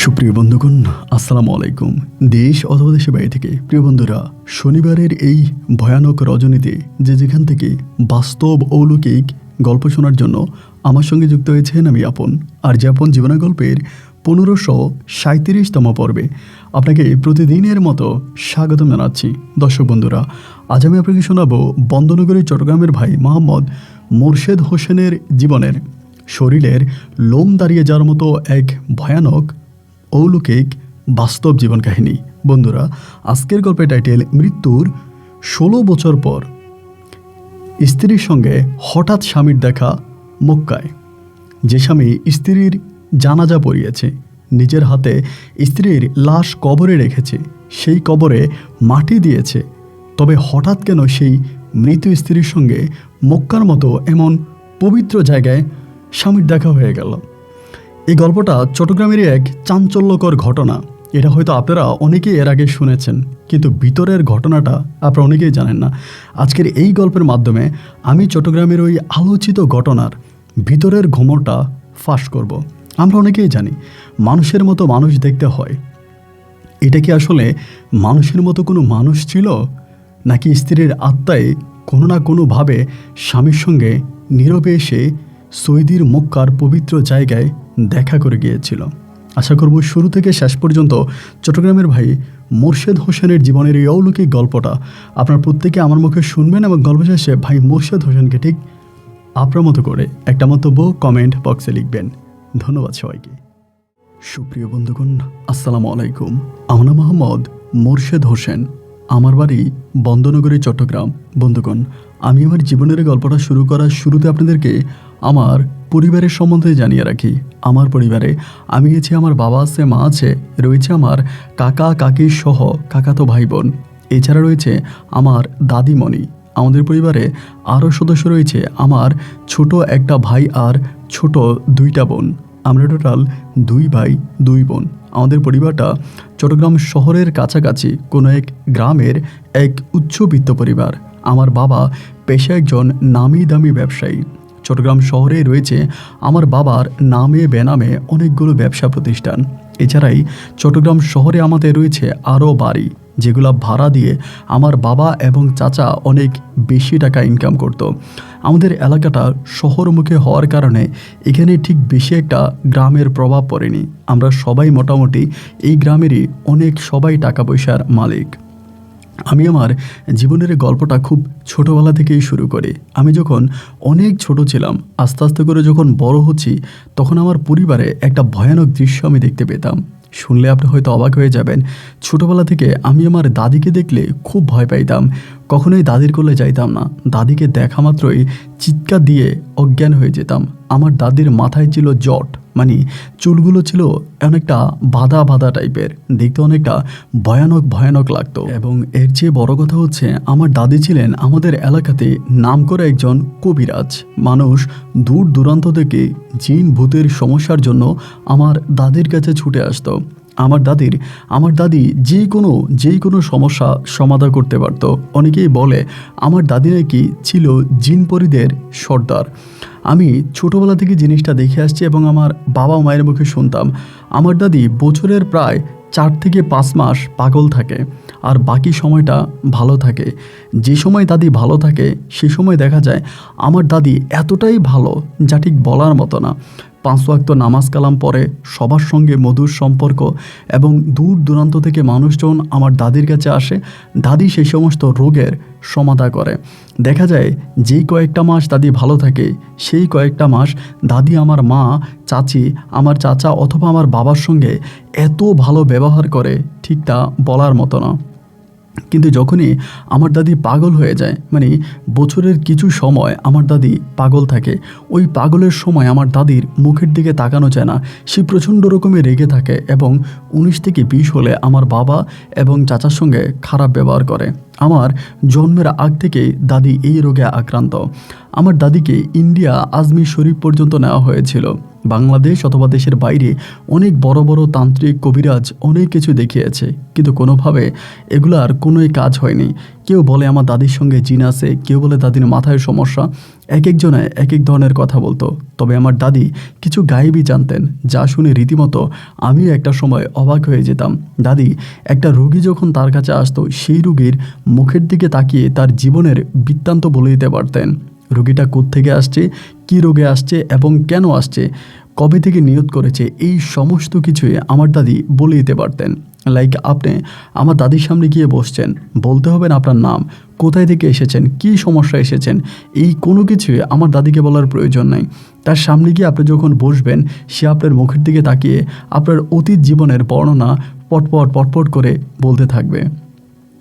সুপ্রিয় বন্ধুগণ, আসসালামু আলাইকুম। দেশ অথবা দেশের বাইরে থেকে প্রিয় বন্ধুরা, শনিবারের এই ভয়ানক রজনীতে যে যেখান থেকে বাস্তব অলৌকিক গল্প শোনার জন্য আমার সঙ্গে যুক্ত হয়েছেন আমি আপন। আর যে আপন জীবনা গল্পের 1537তম পর্বে আপনাকে প্রতিদিনের মতো স্বাগতম জানাচ্ছি। দর্শক বন্ধুরা, আজ আমি আপনাকে শোনাবো বন্দনগরী চট্টগ্রামের ভাই মোহাম্মদ মোরশেদ হোসেনের জীবনের শরীরের লোম দাঁড়িয়ে যাওয়ার মতো এক ভয়ানক অলৌকিক বাস্তব জীবন কাহিনী। বন্ধুরা, আজকের গল্পের টাইটেল মৃত্যুর 16 বছর পর স্ত্রীর সঙ্গে হঠাৎ স্বামীর দেখা মক্কায়। যে স্বামী স্ত্রীর জানাজা পড়িয়েছে, নিজের হাতে স্ত্রীর লাশ কবরে রেখেছে, সেই কবরে মাটি দিয়েছে, তবে হঠাৎ কেন সেই মৃত স্ত্রীর সঙ্গে মক্কার মতো এমন পবিত্র জায়গায় স্বামীর দেখা হয়ে গেল? এই গল্পটা চট্টগ্রামেরই এক চাঞ্চল্যকর ঘটনা। এটা হয়তো আপনারা অনেকেই এর আগে শুনেছেন, কিন্তু ভিতরের ঘটনাটা আপনারা অনেকেই জানেন না। আজকের এই গল্পের মাধ্যমে আমি চট্টগ্রামের ওই আলোচিত ঘটনার ভিতরের ঘুমরটা ফাঁস করব। আমরা অনেকেই জানি মানুষের মতো মানুষ দেখতে হয়। এটা কি আসলে মানুষের মতো কোনো মানুষ ছিল, নাকি স্ত্রীর আত্মায় কোনো না কোনোভাবে স্বামীর সঙ্গে নীরবে এসে সৌদির মক্কার পবিত্র জায়গায় দেখা করে গিয়েছিল? আশা করব শুরু থেকে শেষ পর্যন্ত চট্টগ্রামের ভাই মোরশেদ হোসেনের জীবনের এই অলৌকিক গল্পটা আপনার প্রত্যেকে আমার মুখে শুনবেন এবং গল্প শেষে ভাই মোরশেদ হোসেনকে ঠিক আপনার মতো করে একটা মন্তব্য কমেন্ট বক্সে লিখবেন। ধন্যবাদ সবাইকে। সুপ্রিয় বন্ধুগণ, আসসালামু আলাইকুম। আমার নাম মোহাম্মদ মোরশেদ হোসেন, আমার বাড়ি বন্দনগরী চট্টগ্রাম। বন্ধুগণ, আমি আমার জীবনের গল্পটা শুরু করার শুরুতে আপনাদেরকে আমার পরিবারের সম্বন্ধে জানিয়ে রাখি। আমার পরিবারে আমি গেছি, আমার বাবা আছে, মা আছে, রয়েছে আমার কাকা কাকি সহ কাকাতো ভাই বোন, এছাড়া রয়েছে আমার দাদিমণি। আমাদের পরিবারে আরও সদস্য রয়েছে আমার ছোট একটা ভাই আর ছোট 2টা বোন। আমরা টোটাল 2 ভাই 2 বোন। আমাদের পরিবারটা চট্টগ্রাম শহরের কাছাকাছি কোনো এক গ্রামের এক উচ্চবিত্ত পরিবার। আমার বাবা পেশায় একজন নামি দামি ব্যবসায়ী। চট্টগ্রাম শহরে রয়েছে আমার বাবার নামে বেনামে অনেকগুলো ব্যবসা প্রতিষ্ঠান। এছাড়াই চট্টগ্রাম শহরে আমাদের রয়েছে আরও বাড়ি, যেগুলো ভাড়া দিয়ে আমার বাবা এবং চাচা অনেক বেশি টাকা ইনকাম করত। আমাদের এলাকাটা শহরমুখী হওয়ার কারণে এখানে ঠিক বেশি একটা গ্রামের প্রভাব পড়েনি। আমরা সবাই মোটামুটি এই গ্রামেরই অনেক সবাই টাকা পয়সার মালিক। আমি আমার জীবনের গল্পটা খুব ছোটোবেলা থেকেই শুরু করি। আমি যখন অনেক ছোট ছিলাম, আস্তে আস্তে করে যখন বড় হচ্ছি, তখন আমার পরিবারে একটা ভয়ানক দৃশ্য আমি দেখতে পেতাম। শুনলে আপনি হয়তো অবাক হয়ে যাবেন। ছোটোবেলা থেকে আমি আমার দাদিকে দেখলে খুব ভয় পাইতাম। কখনোই দাদির কোলে যাইতাম না। দাদিকে দেখা মাত্রই চিৎকার দিয়ে অজ্ঞান হয়ে যেতাম। আমার দাদির মাথায় ছিল জট, মানে চুলগুলো ছিল অনেকটা বাঁধা বাঁধা টাইপের, দেখতে অনেকটা ভয়ানক ভয়ানক লাগতো। এবং এর চেয়ে বড় কথা হচ্ছে, আমার দাদি ছিলেন আমাদের এলাকাতে নামকরা একজন কবিরাজ। মানুষ দূর দূরান্ত থেকে জিন ভূতের সমস্যার জন্য আমার দাদির কাছে ছুটে আসতো। আমার দাদি যেই কোনো সমস্যা সমাধান করতে পারত। অনেকেই বলে আমার দাদি নাকি ছিল জিনপরিদের সর্দার। আমি ছোটোবেলা থেকে জিনিসটা দেখে আসছি এবং আমার বাবা মায়ের মুখে শুনতাম আমার দাদি বছরের প্রায় 4 থেকে 5 মাস পাগল থাকে, আর বাকি সময়টা ভালো থাকে। যে সময় দাদি ভালো থাকে সে সময় দেখা যায় আমার দাদি এতটাই ভালো যা ঠিক বলার মতো না। 5 ওয়াক্ত নামাজ কালাম পড়ে, সবার সঙ্গে মধুর সম্পর্ক, এবং দূর দূরান্ত থেকে মানুষজন আমার দাদির কাছে আসে। দাদি সেই সমস্ত রোগের সমাধান করে। দেখা যায় যেই কয়েকটা মাস দাদি ভালো থাকে, সেই কয়েকটা মাস দাদি আমার মা, চাচি, আমার চাচা অথবা আমার বাবার সঙ্গে এত ভালো ব্যবহার করে, ঠিক তা বলার মতো না। কিন্তু যখনই আমার দাদি পাগল হয়ে যায়, মানে বছরের কিছু সময় আমার দাদি পাগল থাকে, ওই পাগলের সময় আমার দাদির মুখের দিকে তাকানো যায় না। সে প্রচণ্ড রকমের রেগে থাকে এবং 19 থেকে 20 হলে আমার বাবা এবং চাচার সঙ্গে খারাপ ব্যবহার করে। আমার জন্মের আগ থেকেই দাদি এই রোগে আক্রান্ত। আমার দাদিকে ইন্ডিয়া আজমির শরীফ পর্যন্ত নেওয়া হয়েছিল। বাংলাদেশ অথবা দেশের বাইরে অনেক বড় বড় তান্ত্রিক কবিরাজ অনেক কিছু দেখিয়েছে, কিন্তু কোনোভাবে এগুলার কোনোই কাজ হয়নি। কেউ বলে আমার দাদির সঙ্গে জিন আছে, কেউ বলে দাদির মাথায় সমস্যা। এক একজনে এক এক ধরনের কথা বলতো। তবে আমার দাদি কিছু গায়েবী জানতেন, যা শুনে রীতিমতো আমিও একটা সময় অবাক হয়ে যেতাম। দাদি একটা রোগী যখন তার কাছে আসতো, সেই রোগীর মুখের দিকে তাকিয়ে তার জীবনের বৃত্তান্ত বলে দিতে পারতেন। রোগীটা কোত্থেকে আসছে, কী রোগে আসছে এবং কেন আসছে, কবে থেকে নিয়ত করেছে, এই সমস্ত কিছুই আমার দাদি বলে দিতে পারতেন। লাইক আপনি আমার দাদির সামনে গিয়ে বসছেন, বলতে হবে না আপনার নাম, কোথায় থেকে এসেছেন, কী সমস্যা এসেছেন, এই কোনো কিছুই আমার দাদিকে বলার প্রয়োজন নাই। তার সামনে গিয়ে আপনি যখন বসবেন, সে আপনার মুখের দিকে তাকিয়ে আপনার অতীত জীবনের বর্ণনা পটপট পটপট করে বলতে থাকবে।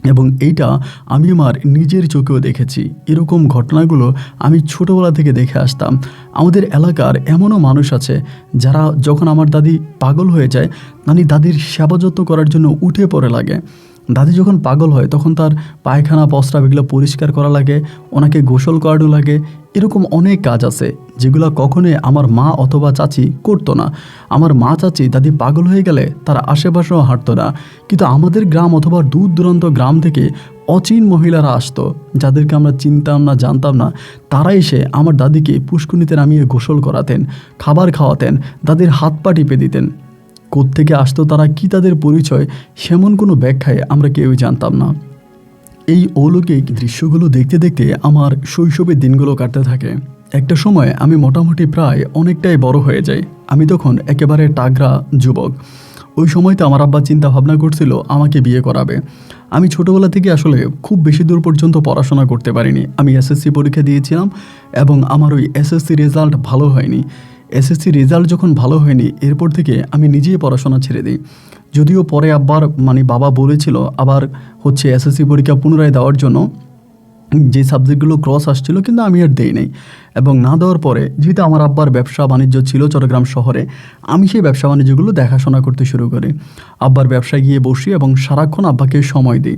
এবং এইটা আমি আমার নিজের চোখেও দেখেছি। এরকম ঘটনাগুলো আমি ছোটোবেলা থেকে দেখে আসতাম। আমাদের এলাকার এমনও মানুষ আছে যারা যখন আমার দাদি পাগল হয়ে যায়, মানে দাদির সেবা যত্ন করার জন্য উঠে পড়ে লাগে। দাদি যখন পাগল হয় তখন তার পায়খানা প্রস্রাব এগুলো পরিষ্কার করা লাগে, ওনাকে গোসল করানো লাগে। এরকম অনেক কাজ আছে যেগুলো কখনোই আমার মা অথবা চাচি করতো না। আমার মা চাচি দাদি পাগল হয়ে গেলে তার আশেপাশেও হাঁটতো না। কিন্তু আমাদের গ্রাম অথবা দূর দূরান্ত গ্রাম থেকে অচিন মহিলারা আসতো, যাদেরকে আমরা চিনতাম না, জানতাম না। তারা এসে আমার দাদিকে পুষ্কুনিতে নামিয়ে গোসল করাতেন, খাবার খাওয়াতেন, দাদির হাত পা টিপে দিতেন। কোত্থেকে আসতো তারা, কি তাদের পরিচয়, সেমন কোনো ব্যাখ্যায় আমরা কেউই জানতাম না। এই অলৌকিক দৃশ্যগুলো দেখতে দেখতে আমার শৈশবের দিনগুলো কাটতে থাকে। একটা সময় আমি মোটামুটি প্রায় অনেকটাই বড় হয়ে যাই। আমি তখন একেবারে তাগড়া যুবক। ওই সময়তে আমার আব্বা চিন্তা ভাবনা করছিল আমাকে বিয়ে করাবে। আমি ছোটোবেলা থেকে আসলে খুব বেশি দূর পর্যন্ত পড়াশোনা করতে পারিনি। আমি এসএসসি পরীক্ষা দিয়েছিলাম এবং আমার ওই এসএসসি রেজাল্ট ভালো হয়নি। এসএসসি রেজাল্ট যখন ভালো হয়নি, এরপর থেকে আমি নিজেই পড়াশোনা ছেড়ে দিই। যদিও পরে আব্বার বাবা বলেছিল আবার এসএসসি পরীক্ষা পুনরায় দেওয়ার জন্য, যে সাবজেক্টগুলো ক্রস আসছিল, কিন্তু আমি আর দেই নাই। এবং না দেওয়ার পরে যেহেতু আমার আব্বার ব্যবসা বাণিজ্য ছিল চট্টগ্রাম শহরে, আমি সেই ব্যবসা বাণিজ্যগুলো দেখাশোনা করতে শুরু করি। আব্বার ব্যবসায় গিয়ে বসি এবং সারাক্ষণ আব্বাকে সময় দিই।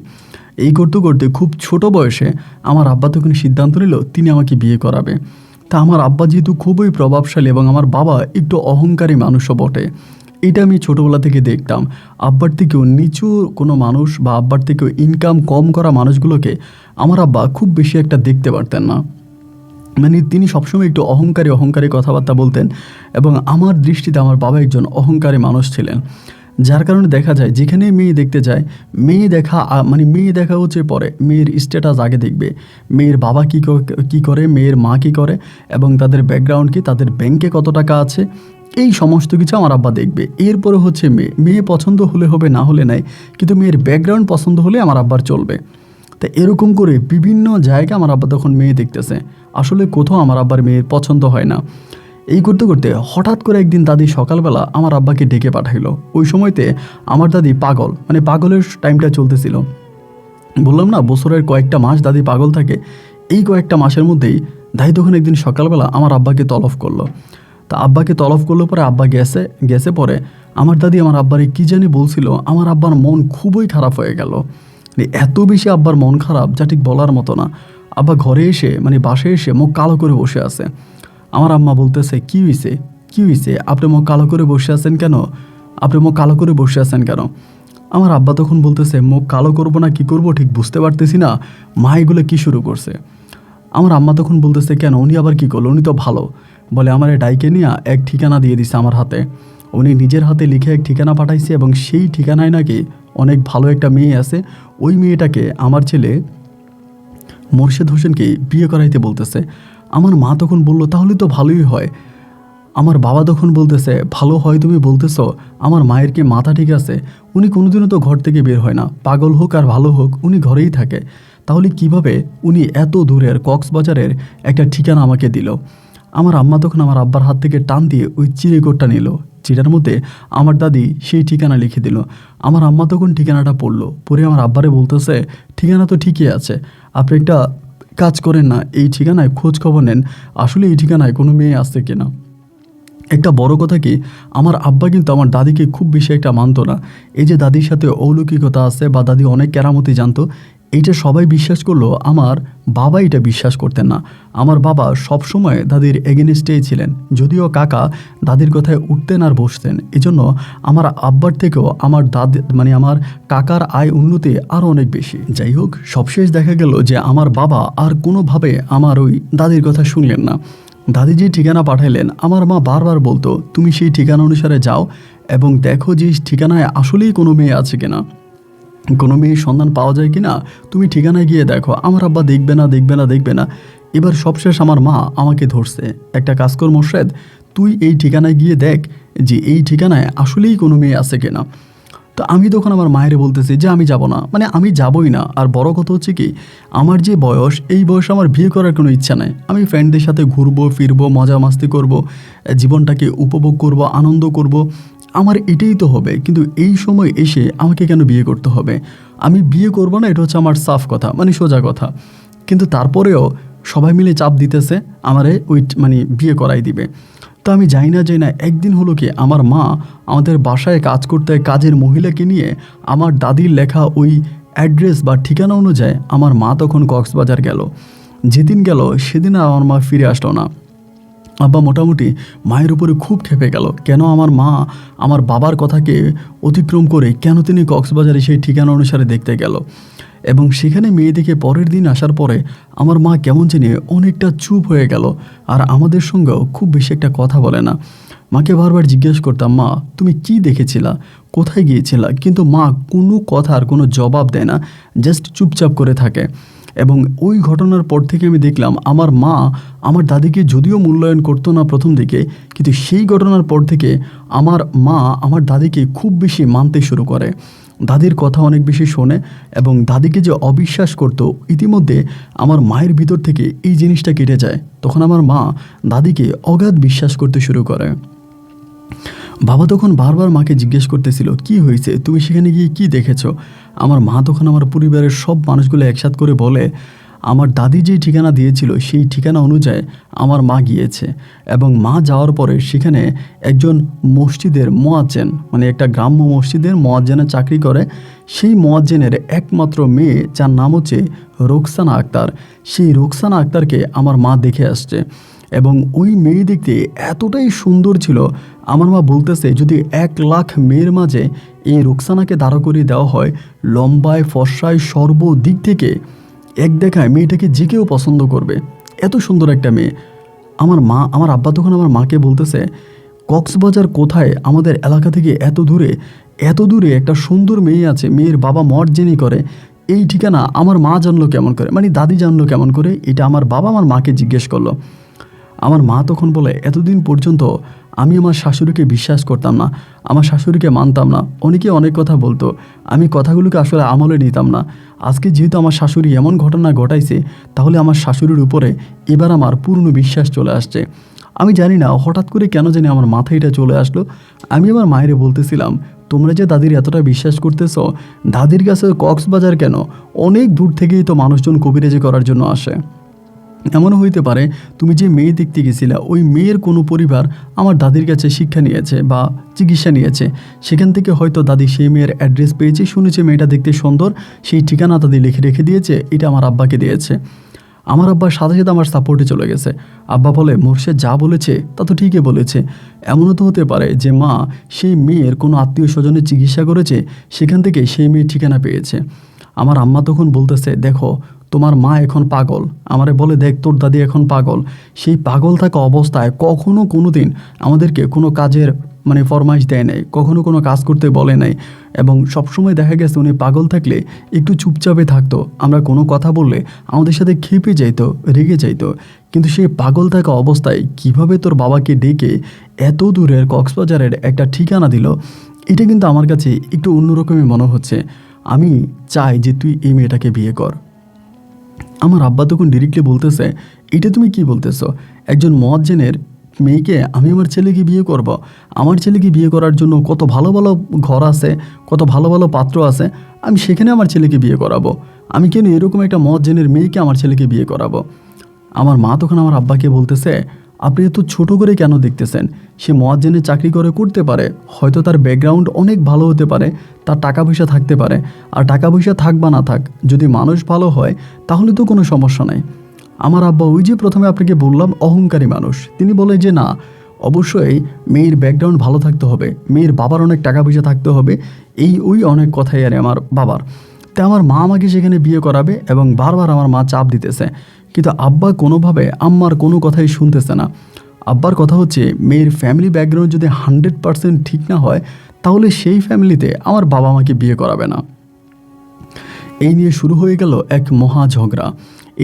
এই করতে করতে খুব ছোট বয়সে আমার আব্বা তখন সিদ্ধান্ত নিল তিনি আমাকে বিয়ে করাবে। তা আমার আব্বা যেহেতু খুবই প্রভাবশালী এবং আমার বাবা একটু অহংকারী মানুষও বটে, এটা আমি ছোটোবেলা থেকে দেখতাম। আব্বার থেকেও নিচু কোনো মানুষ বা আব্বার থেকেও ইনকাম কম করা মানুষগুলোকে আমার আব্বা খুব বেশি একটা দেখতে পারতেন না। তিনি সবসময় একটু অহংকারী কথাবার্তা বলতেন এবং আমার দৃষ্টিতে আমার বাবা একজন অহংকারী মানুষ ছিলেন। যার কারণে দেখা যায় যেখানে মেয়ে দেখতে যায়, মেয়ে দেখা হচ্ছে পরে, মেয়ের স্ট্যাটাস আগে দেখবে, মেয়ের বাবা কী করে, মেয়ের মা কী করে এবং তাদের ব্যাকগ্রাউন্ড কী, তাদের ব্যাংকে কত টাকা আছে, এই সমস্ত কিছু আমার আব্বা দেখবে। এরপরে মেয়ে পছন্দ হলে হবে, না হলে নাই, কিন্তু মেয়ের ব্যাকগ্রাউন্ড পছন্দ হলে আমার আব্বার চলবে। তা এরকম করে বিভিন্ন জায়গায় আমার আব্বা তখন মেয়ে দেখতেছে। আসলে কোথাও আমার আব্বার মেয়ের পছন্দ হয় না। এই করতে করতে হঠাৎ করে একদিন দাদি সকালবেলা আমার আব্বাকে ডেকে পাঠাইলো। ওই সময়তে আমার দাদি পাগলের টাইমটা চলতেছিল। বললাম না, বছরের কয়েকটা মাস দাদি পাগল থাকে। এই কয়েকটা মাসের মধ্যেই দাদি তখন একদিন সকালবেলা আমার আব্বাকে তলব করলো। তা আব্বাকে তলব করলো পরে আব্বা গেছে পরে আমার দাদি আমার আব্বারে কী জানি বলছিল। আমার আব্বার মন খুবই খারাপ হয়ে গেল। এত বেশি আব্বার মন খারাপ যা ঠিক বলার মতো না। আব্বা ঘরে এসে বাসায় এসে মুখ কালো করে বসে আছে। আমার আম্মা বলতেছে, কী হয়েছে, আপনি মুখ কালো করে বসে আছেন কেন? আমার আব্বা তখন বলতেছে, মুখ কালো করবো না কি করবো ঠিক বুঝতে পারতেছি না, মা এগুলো কী শুরু করছে। আমার আম্মা তখন বলতেছে, কেন, উনি আবার কী করলো? উনি তো ভালো। বলে আমার ডাইকে নিয়ে এক ঠিকানা দিয়ে দিছে আমার হাতে। উনি নিজের হাতে লিখে এক ঠিকানা পাঠাইছে এবং সেই ঠিকানায় নাকি অনেক ভালো একটা মেয়ে আছে। ওই মেয়েটাকে আমার ছেলে মোরশেদ হোসেনকে বিয়ে করাইতে বলতেছে। আমার মা তখন বলল, তাহলে তো ভালোই হয়। আমার বাবা তখন বলতেছে, ভালো হয় তুমি বলতেছো? আমার মায়ের কি মাথা ঠিক আছে? উনি কোনোদিনও তো ঘর থেকে বের হয় না, পাগল হোক আর ভালো হোক উনি ঘরেই থাকে। তাহলে কিভাবে উনি এত দূরের কক্সবাজারের একটা ঠিকানা আমাকে দিল? আমার আম্মা তখন আমার আব্বার হাত থেকে টান দিয়ে ওই চিড়িকোটটা নিল। চিটার মধ্যে আমার দাদি সেই ঠিকানা লিখে দিল। আমার আম্মা তখন ঠিকানাটা পড়লো, পরে আমার আব্বারে বলতেছে, ঠিকানা তো ঠিকই আছে, আপনি একটা কাজ করেন না, এই ঠিকানায় খোঁজ খবর নেন, আসলে এই ঠিকানায় কোনো মেয়ে আসছে কিনা। একটা বড় কথা কি, আমার আব্বা কিন্তু আমার দাদিকে খুব বেশি একটা মানতো না। এই যে দাদির সাথে অলৌকিকতা আছে বা দাদি অনেক কেরামতি জানতো, এইটা সবাই বিশ্বাস করলো, আমার বাবা এটা বিশ্বাস করতেন না। আমার বাবা সবসময় দাদির এগেনস্টেই ছিলেন, যদিও কাকা দাদির কথায় উঠতেন আর বসতেন। এজন্য আমার আব্বার থেকেও আমার দাদি আমার কাকার আয় উন্নতি আরও অনেক বেশি। যাই হোক, সবশেষ দেখা গেল যে আমার বাবা আর কোনোভাবে আমার ওই দাদির কথা শুনলেন না। দাদি যে ঠিকানা পাঠাইলেন, আমার মা বারবার বলতো তুমি সেই ঠিকানা অনুসারে যাও এবং দেখো যে ঠিকানায় আসলেই কোনো মেয়ে আছে কিনা, কোনো মেয়ের সন্ধান পাওয়া যায় কিনা, তুমি ঠিকানায় গিয়ে দেখো। আমার আব্বা দেখবে না দেখবে না দেখবে না। এবার সবশেষ আমার মা আমাকে ধরছে, একটা কাজ কর মোর্শেদ, তুই এই ঠিকানায় গিয়ে দেখ যে এই ঠিকানায় আসলেই কোনো মেয়ে আছে কিনা। তো আমি তখন আমার মায়েরে বলতেছি যে আমি যাব না, আমি যাবই না। আর বড় কথা হচ্ছে কি, আমার যে বয়স, এই বয়সে আমার বিয়ে করার কোনো ইচ্ছা নাই। আমি ফ্রেন্ডদের সাথে ঘুরবো ফিরবো, মজা মাস্তি করব, জীবনটাকে উপভোগ করব, আনন্দ করব, আমার এটাই তো হবে। কিন্তু এই সময় এসে আমাকে কেন বিয়ে করতে হবে? আমি বিয়ে করব না, এটা হচ্ছে আমার সাফ কথা, সোজা কথা। কিন্তু তারপরেও সবাই মিলে চাপ দিতেছে আমারে ওই বিয়ে করাই দিবে। তো আমি যাই না একদিন হলো কি, আমার মা আমাদের বাসায় কাজ করতে কাজের মহিলাকে নিয়ে আমার দাদির লেখা ওই অ্যাড্রেস বা ঠিকানা অনুযায়ী আমার মা তখন কক্সবাজার গেল। যেদিন গেল সেদিন আর আমার মা ফিরে আসলো না। আব্বা মোটামুটি মায়ের উপরে খুব ক্ষেপে গেল, কেন আমার মা আমার বাবার কথাকে অতিক্রম করে কেন তিনি কক্সবাজারে সেই ঠিকানা অনুসারে দেখতে গেল। এবং সেখানে মেয়ে দেখে পরের দিন আসার পরে আমার মা কেমন জানি অনেকটা চুপ হয়ে গেল, আর আমাদের সঙ্গেও খুব বেশি একটা কথা বলে না। মাকে বারবার জিজ্ঞেস করতাম, মা তুমি কি দেখেছিলা, কোথায় গিয়েছিলা? কিন্তু মা কোনো কথার কোনো জবাব দেয় না, জাস্ট চুপচাপ করে থাকে। এবং ওই ঘটনার পর থেকে আমি দেখলাম আমার মা আমার দাদিকে যদিও মূল্যায়ন করতো না প্রথম দিকে, কিন্তু সেই ঘটনার পর থেকে আমার মা আমার দাদিকে খুব বেশি মানতে শুরু করে, দাদির কথা অনেক বেশি শোনে। এবং দাদিকে যে অবিশ্বাস করতো, ইতিমধ্যে আমার মায়ের ভিতর থেকে এই জিনিসটা কেটে যায়। তখন আমার মা দাদিকে অগাধ বিশ্বাস করতে শুরু করে। বাবা তখন বারবার মাকে জিজ্ঞেস করতেছিল কি হয়েছে, তুমি সেখানে গিয়ে কি দেখেছো? আমার মা তখন আমার পরিবারের সব মানুষগুলো একসাথ করে বলে, আমার দাদি যেই ঠিকানা দিয়েছিল সেই ঠিকানা অনুযায়ী আমার মা গিয়েছে। এবং মা যাওয়ার পরে সেখানে একজন মসজিদের মুয়াজ্জিন, একটা গ্রাম্য মসজিদের মুয়াজ্জিনের চাকরি করে, সেই মুয়াজ্জিনের একমাত্র মেয়ে যার নাম হচ্ছে রোকসানা আক্তার। সেই রোকসানা আক্তারকে আমার মা দেখে আসছে। এবং ওই মেয়ে দেখতে এতটাই সুন্দর ছিল, আমার মা বলতেছে যদি 1,00,000 মেয়ের মাঝে এই রোকসানাকে দাঁড়া করিয়ে দেওয়া হয়, লম্বায় ফর্সায় সর্বদিক থেকে এক দেখায় মেয়েটাকে যে কেউ পছন্দ করবে, এত সুন্দর একটা মেয়ে। আমার আব্বা তখন আমার মাকে বলতেছে, কক্সবাজার কোথায়, আমাদের এলাকা থেকে এত দূরে একটা সুন্দর মেয়ে আছে, মেয়ের বাবা মর্জিনি করে, এই ঠিকানা আমার মা জানলো কেমন করে, দাদি জানলো কেমন করে? এটা আমার বাবা আমার মাকে জিজ্ঞেস করলো। আমার মা তখন বলে, এতদিন পর্যন্ত আমি আমার শাশুড়িকে বিশ্বাস করতাম না, আমার শাশুড়িকে মানতাম না, অনেকে অনেক কথা বলতো, আমি কথাগুলোকে আসলে আমলে নিতাম না। আজকে যেহেতু আমার শাশুড়ি এমন ঘটনা ঘটাইছে, তাহলে আমার শাশুড়ির উপরে এবার আমার পূর্ণ বিশ্বাস চলে আসছে। আমি জানি না হঠাৎ করে কেন জানি আমার মাথায় এটা চলে আসলো। আমি আমার মায়েরে বলতেছিলাম, তোমরা যে দাদির এতটা বিশ্বাস করতেছ, দাদির কাছে কক্সবাজার কেন, অনেক দূর থেকেই তো মানুষজন কবিরাজি করার জন্য আসে। এমনও হইতে পারে তুমি যে মেয়ে দেখতে গেছিলে, ওই মেয়ের কোনো পরিবার আমার দাদির কাছে শিক্ষা নিয়েছে বা চিকিৎসা নিয়েছে, সেখান থেকে হয়তো দাদি সেই মেয়ের অ্যাড্রেস পেয়েছে, শুনেছে মেয়েটা দেখতে সুন্দর, সেই ঠিকানা দাদি লিখে রেখে দিয়েছে, এটা আমার আব্বাকে দিয়েছে। আমার আব্বার সাথে সাথে আমার সাপোর্টে চলে গেছে। আব্বা বলে, মোর্শেদ যা বলেছে তা তো ঠিকই বলেছে। এমনও তো হতে পারে যে মা সেই মেয়ের কোনো আত্মীয় স্বজনের চিকিৎসা করেছে, সেখান থেকে সেই মেয়ের ঠিকানা পেয়েছে। আমার আম্মা তখন বলতেছে, দেখো তোমার মা এখন পাগল। আমারে বলে, দেখ তোর দাদি এখন পাগল, সেই পাগল থাকা অবস্থায় কখনো কোনো দিন আমাদেরকে কোনো কাজের ফরমাইশ দেয় নাই, কখনো কোনো কাজ করতে বলে নাই। এবং সবসময় দেখা গেছে উনি পাগল থাকলে একটু চুপচাপে থাকতো, আমরা কোনো কথা বললে আমাদের সাথে খেপে যাইতো, রেগে যাইতো। কিন্তু সেই পাগল থাকা অবস্থায় কিভাবে তোর বাবাকে ডেকে এত দূরের কক্সবাজারের একটা ঠিকানা দিল, এটা কিন্তু আমার কাছে একটু অন্যরকমই মনে হচ্ছে। আমি চাই যে তুই এই মেয়েটাকে বিয়ে কর। আমার আব্বা তখন ডিরেক্টলি বলতেছে, এটা তুমি কি বলতেছো? একজন মুয়াজ্জিনের মেয়েকে আমি আমার ছেলেকে বিয়ে করব? আমার ছেলেকে বিয়ে করার জন্য কত ভালো ভালো ঘর আছে, কত ভালো ভালো পাত্র আছে, আমি সেখানে আমার ছেলেকে বিয়ে করাবো। আমি কেন এরকম একটা মুয়াজ্জিনের মেয়েকে আমার ছেলেকে বিয়ে করাবো? আমার মা তখন আমার আব্বাকে বলতেছে, আপনি এত ছোট করে কেন দেখতেছেন? সে মুয়াজ্জিনের চাকরি করতে পারে, হয়তো তার ব্যাকগ্রাউন্ড অনেক ভালো হতে পারে, তার টাকা পয়সা থাকতে পারে। আর টাকা পয়সা থাক বা না থাক, যদি মানুষ ভালো হয় তাহলে তো কোনো সমস্যা নাই। আমার আব্বা ওই যে প্রথমে আপনাকে বললাম অহংকারী মানুষ, তিনি বলে যে না, অবশ্যই মেয়ের ব্যাকগ্রাউন্ড ভালো থাকতে হবে, মেয়ের বাবার অনেক টাকা পয়সা থাকতে হবে, এই ওই অনেক কথাই আর আমার বাবার। তাই আমার মা আমাকে সেখানে বিয়ে করাবে এবং বারবার আমার মা চাপ দিতেছে, কিন্তু আব্বা কোনোভাবে আম্মার কোনো কথাই শুনতেছে না। আব্বার কথা হচ্ছে মেয়ের ফ্যামিলি ব্যাকগ্রাউন্ড যদি 100% ঠিক না হয় তাহলে সেই ফ্যামিলিতে আমার বাবা আমাকে বিয়ে করাবে না। এই নিয়ে শুরু হয়ে গেল এক মহা ঝগড়া।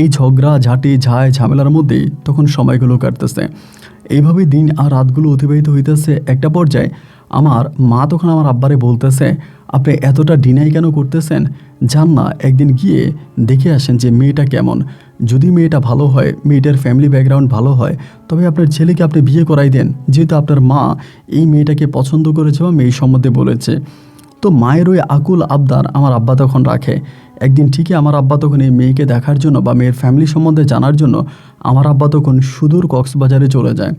এই ঝগড়া ঝাঁটি ঝায় ঝামেলার মধ্যেই তখন সময়গুলো কাটতেছে। এইভাবে দিন আর রাতগুলো অতিবাহিত হইতেছে। একটা পর্যায়ে আমার মা তখন আমার আব্বারে বলতেছে, আপনি এতটা ডিনাই কেন করতেছেন? যান না একদিন গিয়ে দেখে আসেন যে মেয়েটা কেমন। যদি মেয়েটা ভালো হয়, মেয়েটার ফ্যামিলি ব্যাকগ্রাউন্ড ভালো হয়, তবে আপনার ছেলেকে আপনি বিয়ে করাই দেন, যেহেতু আপনার মা এই মেয়েটাকে পছন্দ করেছে বা মেয়ে সম্বন্ধে বলেছে। তো মায়ের ওই আকুল আবদার আমার আব্বা তখন রাখে। একদিন ঠিকই আমার আব্বা তখন এই মেয়েকে দেখার জন্য বা মেয়ের ফ্যামিলি সম্বন্ধে জানার জন্য আমার আব্বা তখন সুদূর কক্সবাজারে চলে যায়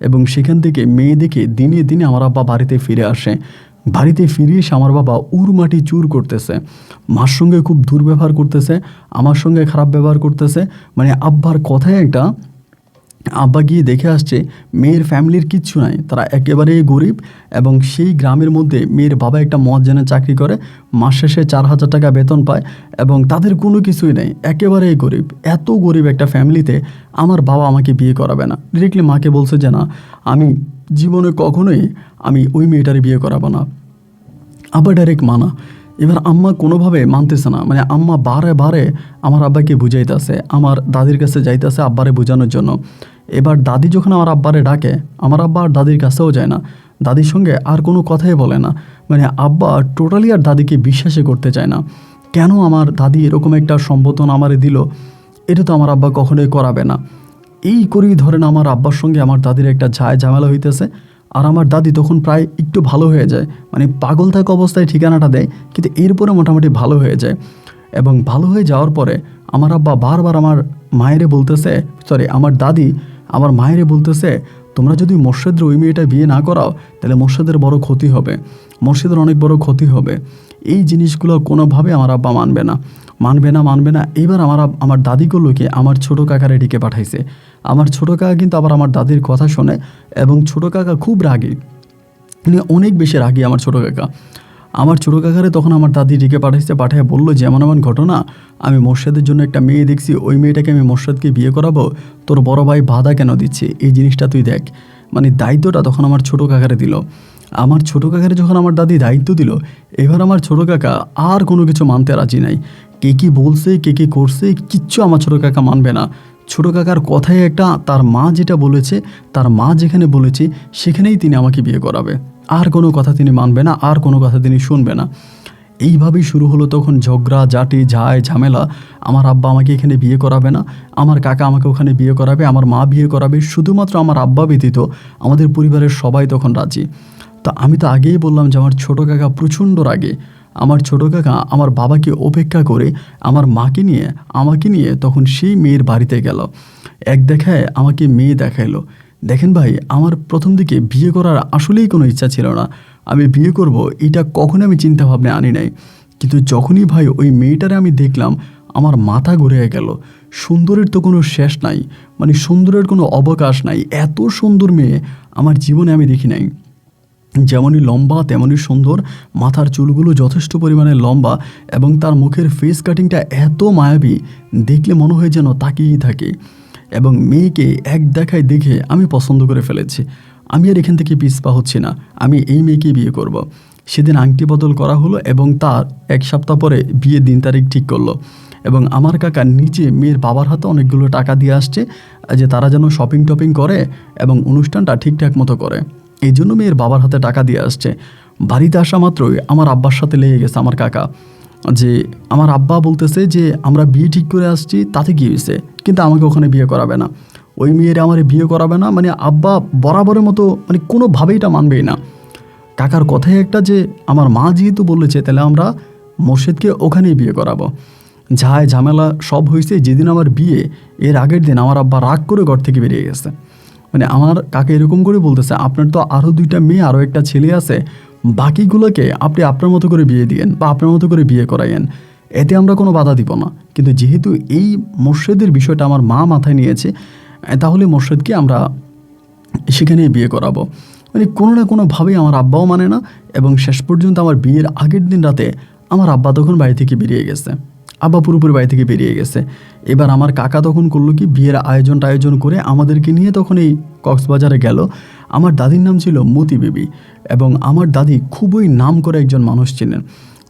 এবং সেখান থেকে মেয়ে দেখে দিনে দিনে আমার আব্বা বাড়িতে ফিরে আসে। বাড়িতে ফিরে এসে আমার বাবা উড়মাটি চুর করতেছে, মার সঙ্গে খুব দুর্ব্যবহার করতেছে, আমার সঙ্গে খারাপ ব্যবহার করতেছে। মানে আব্বার কথায় একটা আব্বা গিয়ে দেখে আসছে মেয়ের ফ্যামিলির কিচ্ছু নাই, তারা একেবারেই গরিব এবং সেই গ্রামের মধ্যে মেয়ের বাবা একটা মুয়াজ্জিনের চাকরি করে, মাস শেষে 4,000 টাকা বেতন পায় এবং তাদের কোনো কিছুই নেই, একেবারেই গরিব। এত গরিব একটা ফ্যামিলিতে আমার বাবা আমাকে বিয়ে করাবে না। ডিরেক্টলি মাকে বলছে যে না, আমি জীবনে কখনোই আমি ওই মেয়েটারে বিয়ে করাবো না। আবার ডাইরেক্ট মানা। এবার আম্মা কোনোভাবে মানতেছে না, মানে আম্মা বারে বারে আমার আব্বাকে বুঝাইতেছে, আমার দাদির কাছে যাইতেছে আব্বারে বোঝানোর জন্য। এবার দাদি যখন আমার আব্বারে ডাকে, আমার আব্বা আর দাদির কাছেও যায় না, দাদির সঙ্গে আর কোনো কথাই বলে না। মানে আব্বা টোটালি আর দাদিকে বিশ্বাসই করতে চায় না। কেন আমার দাদি এরকম একটা সম্বোধন আমারে দিল, এটা তো আমার আব্বা কখনোই করাবে না। এই করেই ধরেন আমার আব্বার সঙ্গে আমার দাদির একটা ঝামেলা হইতেছে। আর আমার দাদি তখন প্রায় একটু ভালো হয়ে যায়, মানে পাগল থাকা অবস্থায় ঠিকানাটা দেয়, কিন্তু এরপরে মোটামুটি ভালো হয়ে যায়। এবং ভালো হয়ে যাওয়ার পরে আমার আব্বা বারবার আমার মায়েরে বলতেছে, আমার দাদি আমার মায়েরে বলতেছে, তোমরা যদি মোর্শেদের ওই মেয়েটা বিয়ে না করাও তাহলে মোর্শেদের বড় ক্ষতি হবে, মোর্শেদের অনেক বড় ক্ষতি হবে। এই জিনিসগুলো কোনোভাবে আমার আব্বা মানবে না। এবার আমার দাদি করলো কি, আমার ছোটো কাকারে ডেকে পাঠাইছে। আমার ছোটো কাকা কিন্তু আবার আমার দাদির কথা শোনে এবং ছোটো কাকা খুব রাগী, মানে অনেক বেশি রাগী আমার ছোটো কাকা। আমার ছোটো কাকারে তখন আমার দাদি ডেকে পাঠিয়ে বললো যে এমন এমন ঘটনা, আমি মোর্শেদের জন্য একটা মেয়ে দেখছি, ওই মেয়েটাকে আমি মোর্শেদকে বিয়ে করাবো, তোর বড় ভাই বাধা কেন দিচ্ছে, এই জিনিসটা তুই দেখ। মানে দায়িত্বটা তখন আমার ছোটো কাকারে দিল। আমার ছোটো কাকারে যখন আমার দাদি দায়িত্ব দিল, এবার আমার ছোটো কাকা আর কোনো কিছু মানতে রাজি নাই। কে কী বলছে, কে কী করছে, কিচ্ছু আমার ছোটো কাকা মানবে না। ছোটো কাকার কথায় একটা, তার মা যেটা বলেছে, তার মা যেখানে বলেছে সেখানেই তিনি আমাকে বিয়ে করাবে, আর কোনো কথা তিনি মানবে না, আর কোনো কথা তিনি শুনবে না। এইভাবেই শুরু হলো তখন ঝগড়া ঝাঁটি ঝামেলা। আমার আব্বা আমাকে এখানে বিয়ে করাবে না, আমার কাকা আমাকে ওখানে বিয়ে করাবে, আমার মা বিয়ে করাবে, শুধুমাত্র আমার আব্বা ব্যতীত আমাদের পরিবারের সবাই তখন রাজি। তো আমি তো আগেই বললাম যে আমার ছোটো কাকা প্রচণ্ড রাগে। আমার ছোটো কাকা আমার বাবাকে উপেক্ষা করে আমার আমাকে নিয়ে তখন সেই মেয়ের বাড়িতে গেল। এক দেখায় আমাকে মেয়ে দেখাইলো। দেখেন ভাই, আমার প্রথম দিকে বিয়ে করার আসলেই কোনো ইচ্ছা ছিল না, আমি বিয়ে করব এটা কখনো আমি চিন্তা ভাবনা আনি নাই। কিন্তু যখনই ভাই ওই মেয়েটারে আমি দেখলাম, আমার মাথা ঘুরে গেল। সুন্দরের তো কোনো শেষ নাই, মানে সুন্দরের কোনো অবকাশ নাই। এত সুন্দর মেয়ে আমার জীবনে আমি দেখি নাই। যেমনই লম্বা তেমনই সুন্দর, মাথার চুলগুলো যথেষ্ট পরিমাণে লম্বা এবং তার মুখের ফেস কাটিংটা এত মায়াবী, দেখলে মনে হয় যেন তাকিয়েই থাকে। এবং মেয়েকে এক দেখায় দেখে আমি পছন্দ করে ফেলেছি। আমি আর এখান থেকে পিছপা হচ্ছি না, আমি এই মেয়েকেই বিয়ে করব। সেদিন আংটি বদল করা হলো এবং তার এক সপ্তাহ পরে বিয়ের দিন তারিখ ঠিক করলো। এবং আমার কাকা নিজে মেয়ের বাবার হাতে অনেকগুলো টাকা দিয়ে আসছে যে তারা যেন শপিং টপিং করে এবং অনুষ্ঠানটা ঠিকঠাক মতো করে, এই জন্য মেয়ের বাবার হাতে টাকা দিয়ে আসছে। বাড়িতে আসা মাত্রই আমার আব্বার সাথে লেগে গেছে আমার কাকা, যে আমার আব্বা বলতেছে যে আমরা বিয়ে ঠিক করে আসছি, তাতে কী হয়েছে, কিন্তু আমাকে ওখানে বিয়ে করাবে না, ওই মেয়ের আমার বিয়ে করাবে না। মানে আব্বা বরাবরের মতো মানে কোনোভাবেই এটা মানবেই না। কাকার কথাই একটা যে আমার মা যেহেতু বলেছে তাহলে আমরা মোর্শেদকে ওখানেই বিয়ে করাবো। ঝামেলা সব হয়েছে যেদিন আমার বিয়ে, এর আগের দিন আমার আব্বা রাগ করে ঘর থেকে বেরিয়ে গেছে। মানে আমার কাকা এরকম করে বলতেছে, আপনার তো আরও 2টা মেয়ে আরও একটা ছেলে আছে, বাকিগুলোকে আপনি আপনার মতো করে বিয়ে দিয়েন বা আপনার মতো করে বিয়ে করাইয়েন, এতে আমরা কোনো বাধা দিব না। কিন্তু যেহেতু এই মোর্শেদের বিষয়টা আমার মা মাথায় নিয়েছে, তাহলে মোর্শেদকে আমরা সেখানেই বিয়ে করাবো। মানে কোনো না কোনোভাবেই আমার আব্বাও মানে না, এবং শেষ পর্যন্ত আমার বিয়ের আগের দিন রাতে আমার আব্বা তখন বাড়ি থেকে বেরিয়ে গেছে, আব্বা পুরোপুরি বাড়ি থেকে বেরিয়ে গেছে। এবার আমার কাকা তখন করলো কি, বিয়ের আয়োজন করে আমাদেরকে নিয়ে তখন এই কক্সবাজারে গেল। আমার দাদির নাম ছিল মতি বিবি, এবং আমার দাদি খুবই নাম করে একজন মানুষ ছিলেন।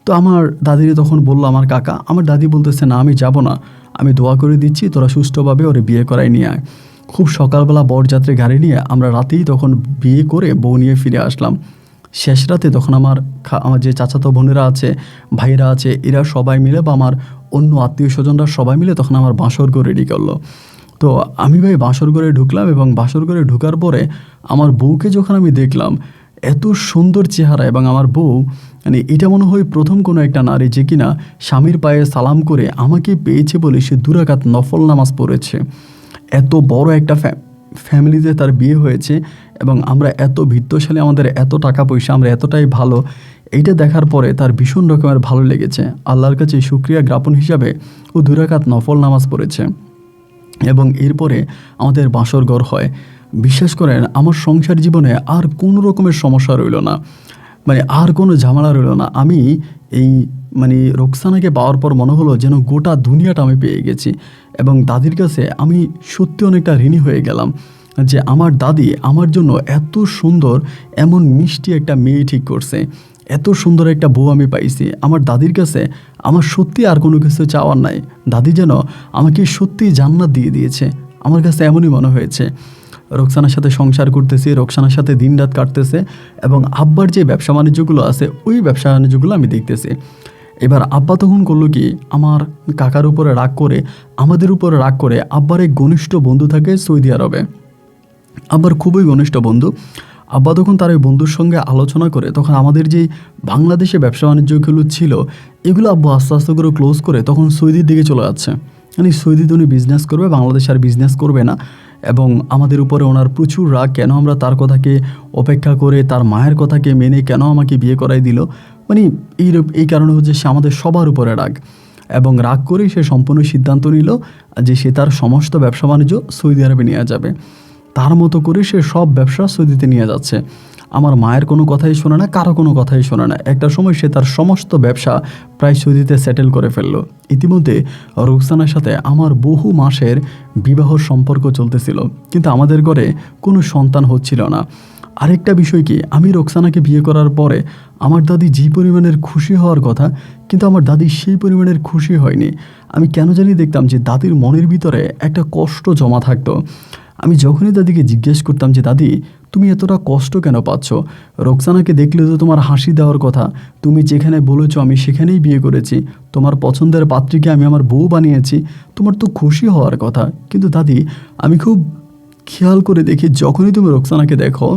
তো আমার দাদিরে তখন বললো আমার কাকা, আমার দাদি বলতেছে না আমি যাব না, আমি দোয়া করে দিচ্ছি তোরা সুষ্ঠুভাবে ওরে বিয়ে করাই নিয়ে আয়। খুব সকালবেলা বরযাত্রী গাড়ি নিয়ে আমরা রাতেই তখন বিয়ে করে বউ নিয়ে ফিরে আসলাম। শেষ রাতে তখন আমার যে চাচাতো বোনেরা আছে, ভাইরা আছে, এরা সবাই মিলে বা আমার অন্য আত্মীয় স্বজনরা সবাই মিলে তখন আমার বাসর ঘর রেডি করলো। তো আমি ভাই বাসর ঘরে ঢুকলাম, এবং বাসর ঘরে ঢোকার পরে আমার বউকে যখন আমি দেখলাম, এত সুন্দর চেহারা, এবং আমার বউ মানে এটা মনে হয় প্রথম কোনো একটা নারী যে কিনা স্বামীর পায়ে সালাম করে আমাকে পেয়েছে বলে সে 2 রাকাত নফল নামাজ পড়েছে। এত বড় একটা ফ্যামিলিতে তার বিয়ে হয়েছে, এবং আমরা এত বিত্তশালী, আমাদের এত টাকা পয়সা, আমরা এতটাই ভালো। এইটা দেখার পরে তার ভীষণ রকমের ভালো লেগেছে। আল্লাহর কাছে শুকরিয়া জ্ঞাপন হিসাবে ও 2 রাকাত নফল নামাজ পড়েছে, এবং এরপরে আমাদের বাসর ঘর হয়। বিশ্বাস করেন আমার সংসার জীবনে আর কোনো রকমের সমস্যা রইল না, মানে আর কোনো ঝামেলা রইল না। আমি এই মানে রোকসানাকে পাওয়ার পর মনে হলো যেন গোটা দুনিয়াটা আমি পেয়ে গেছি, এবং দাদির কাছে আমি সত্যি অনেকটা ঋণী হয়ে গেলাম যে আমার দাদি আমার জন্য এত সুন্দর, এমন মিষ্টি একটা মেয়ে ঠিক করছে, এত সুন্দর একটা বউ আমি পাইছি। আমার দাদির কাছে আমার সত্যি আর কোনো কিছু চাওয়ার নাই। দাদি যেন আমাকে সত্যি জান্নাত দিয়ে দিয়েছে, আমার কাছে এমনই মনে হয়েছে। রোকসানার সাথে সংসার করতেছি, রোকসানার সাথে দিনরাত কাটতেছে, এবং আব্বার যে ব্যবসা বাণিজ্যগুলো আছে ওই ব্যবসা বাণিজ্যগুলো আমি দেখতেছি। এবার আব্বা তখন করলো কি, আমার কাকার উপরে রাগ করে, আমাদের উপরে রাগ করে, আব্বার এক ঘনিষ্ঠ বন্ধু থাকে সৌদি আরবে, আব্বার খুবই ঘনিষ্ঠ বন্ধু। আব্বা তখন তার ওই বন্ধুর সঙ্গে আলোচনা করে তখন আমাদের যেই বাংলাদেশে ব্যবসা বাণিজ্যগুলো ছিল এগুলো আব্বু আস্তে আস্তে করে ক্লোজ করে তখন সৌদির দিকে চলে যাচ্ছে। মানে সৌদিতে উনি বিজনেস করবে, বাংলাদেশে আর বিজনেস করবে না। এবং আমাদের উপরে ওনার প্রচুর রাগ, কেন আমরা তার কথাকে উপেক্ষা করে, তার মায়ের কথাকে মেনে কেন আমাকে বিয়ে করাই দিল। মানে এই কারণে হচ্ছে সে আমাদের সবার উপরে রাগ, এবং রাগ করেই সে সম্পূর্ণ সিদ্ধান্ত নিল যে সে তার সমস্ত ব্যবসা বাণিজ্য সৌদি আরবে নিয়ে যাবে। তার মতো করে সে সব ব্যবসা সৌদিতে নিয়ে যাচ্ছে। আমার মায়ের কোনো কথাই শোনে না, কারো কোনো কথাই শোনে না। একটা সময় সে তার সমস্ত ব্যবসা প্রায় সৌদিতে সেটেল করে ফেললো। ইতিমধ্যে রোকসানার সাথে আমার বহু মাসের বিবাহ সম্পর্ক চলতেছিল, কিন্তু আমাদের ঘরে কোনো সন্তান হচ্ছিল না। আরেকটা বিষয় কি, আমি রোকসানাকে বিয়ে করার পরে আমার দাদি যে পরিমাণের খুশি হওয়ার কথা, কিন্তু আমার দাদি সেই পরিমাণের খুশি হয়নি। আমি কেন জানি দেখতাম যে দাদির মনের ভিতরে একটা কষ্ট জমা থাকতো। আমি যখনই দাদিকে জিজ্ঞেস করতাম যে দাদি তুমি এতটা কষ্ট কেন পাচ্ছ, রোকসানাকে দেখলে তো তোমার হাসি দেওয়ার কথা, তুমি যেখানে বলেছো আমি সেখানেই বিয়ে করেছি, তোমার পছন্দের পাত্রীকে আমি আমার বউ বানিয়েছি, তোমার তো খুশি হওয়ার কথা। কিন্তু দাদি আমি খুব খেয়াল করে দেখি যখনই তুমি রোকসানাকে দেখো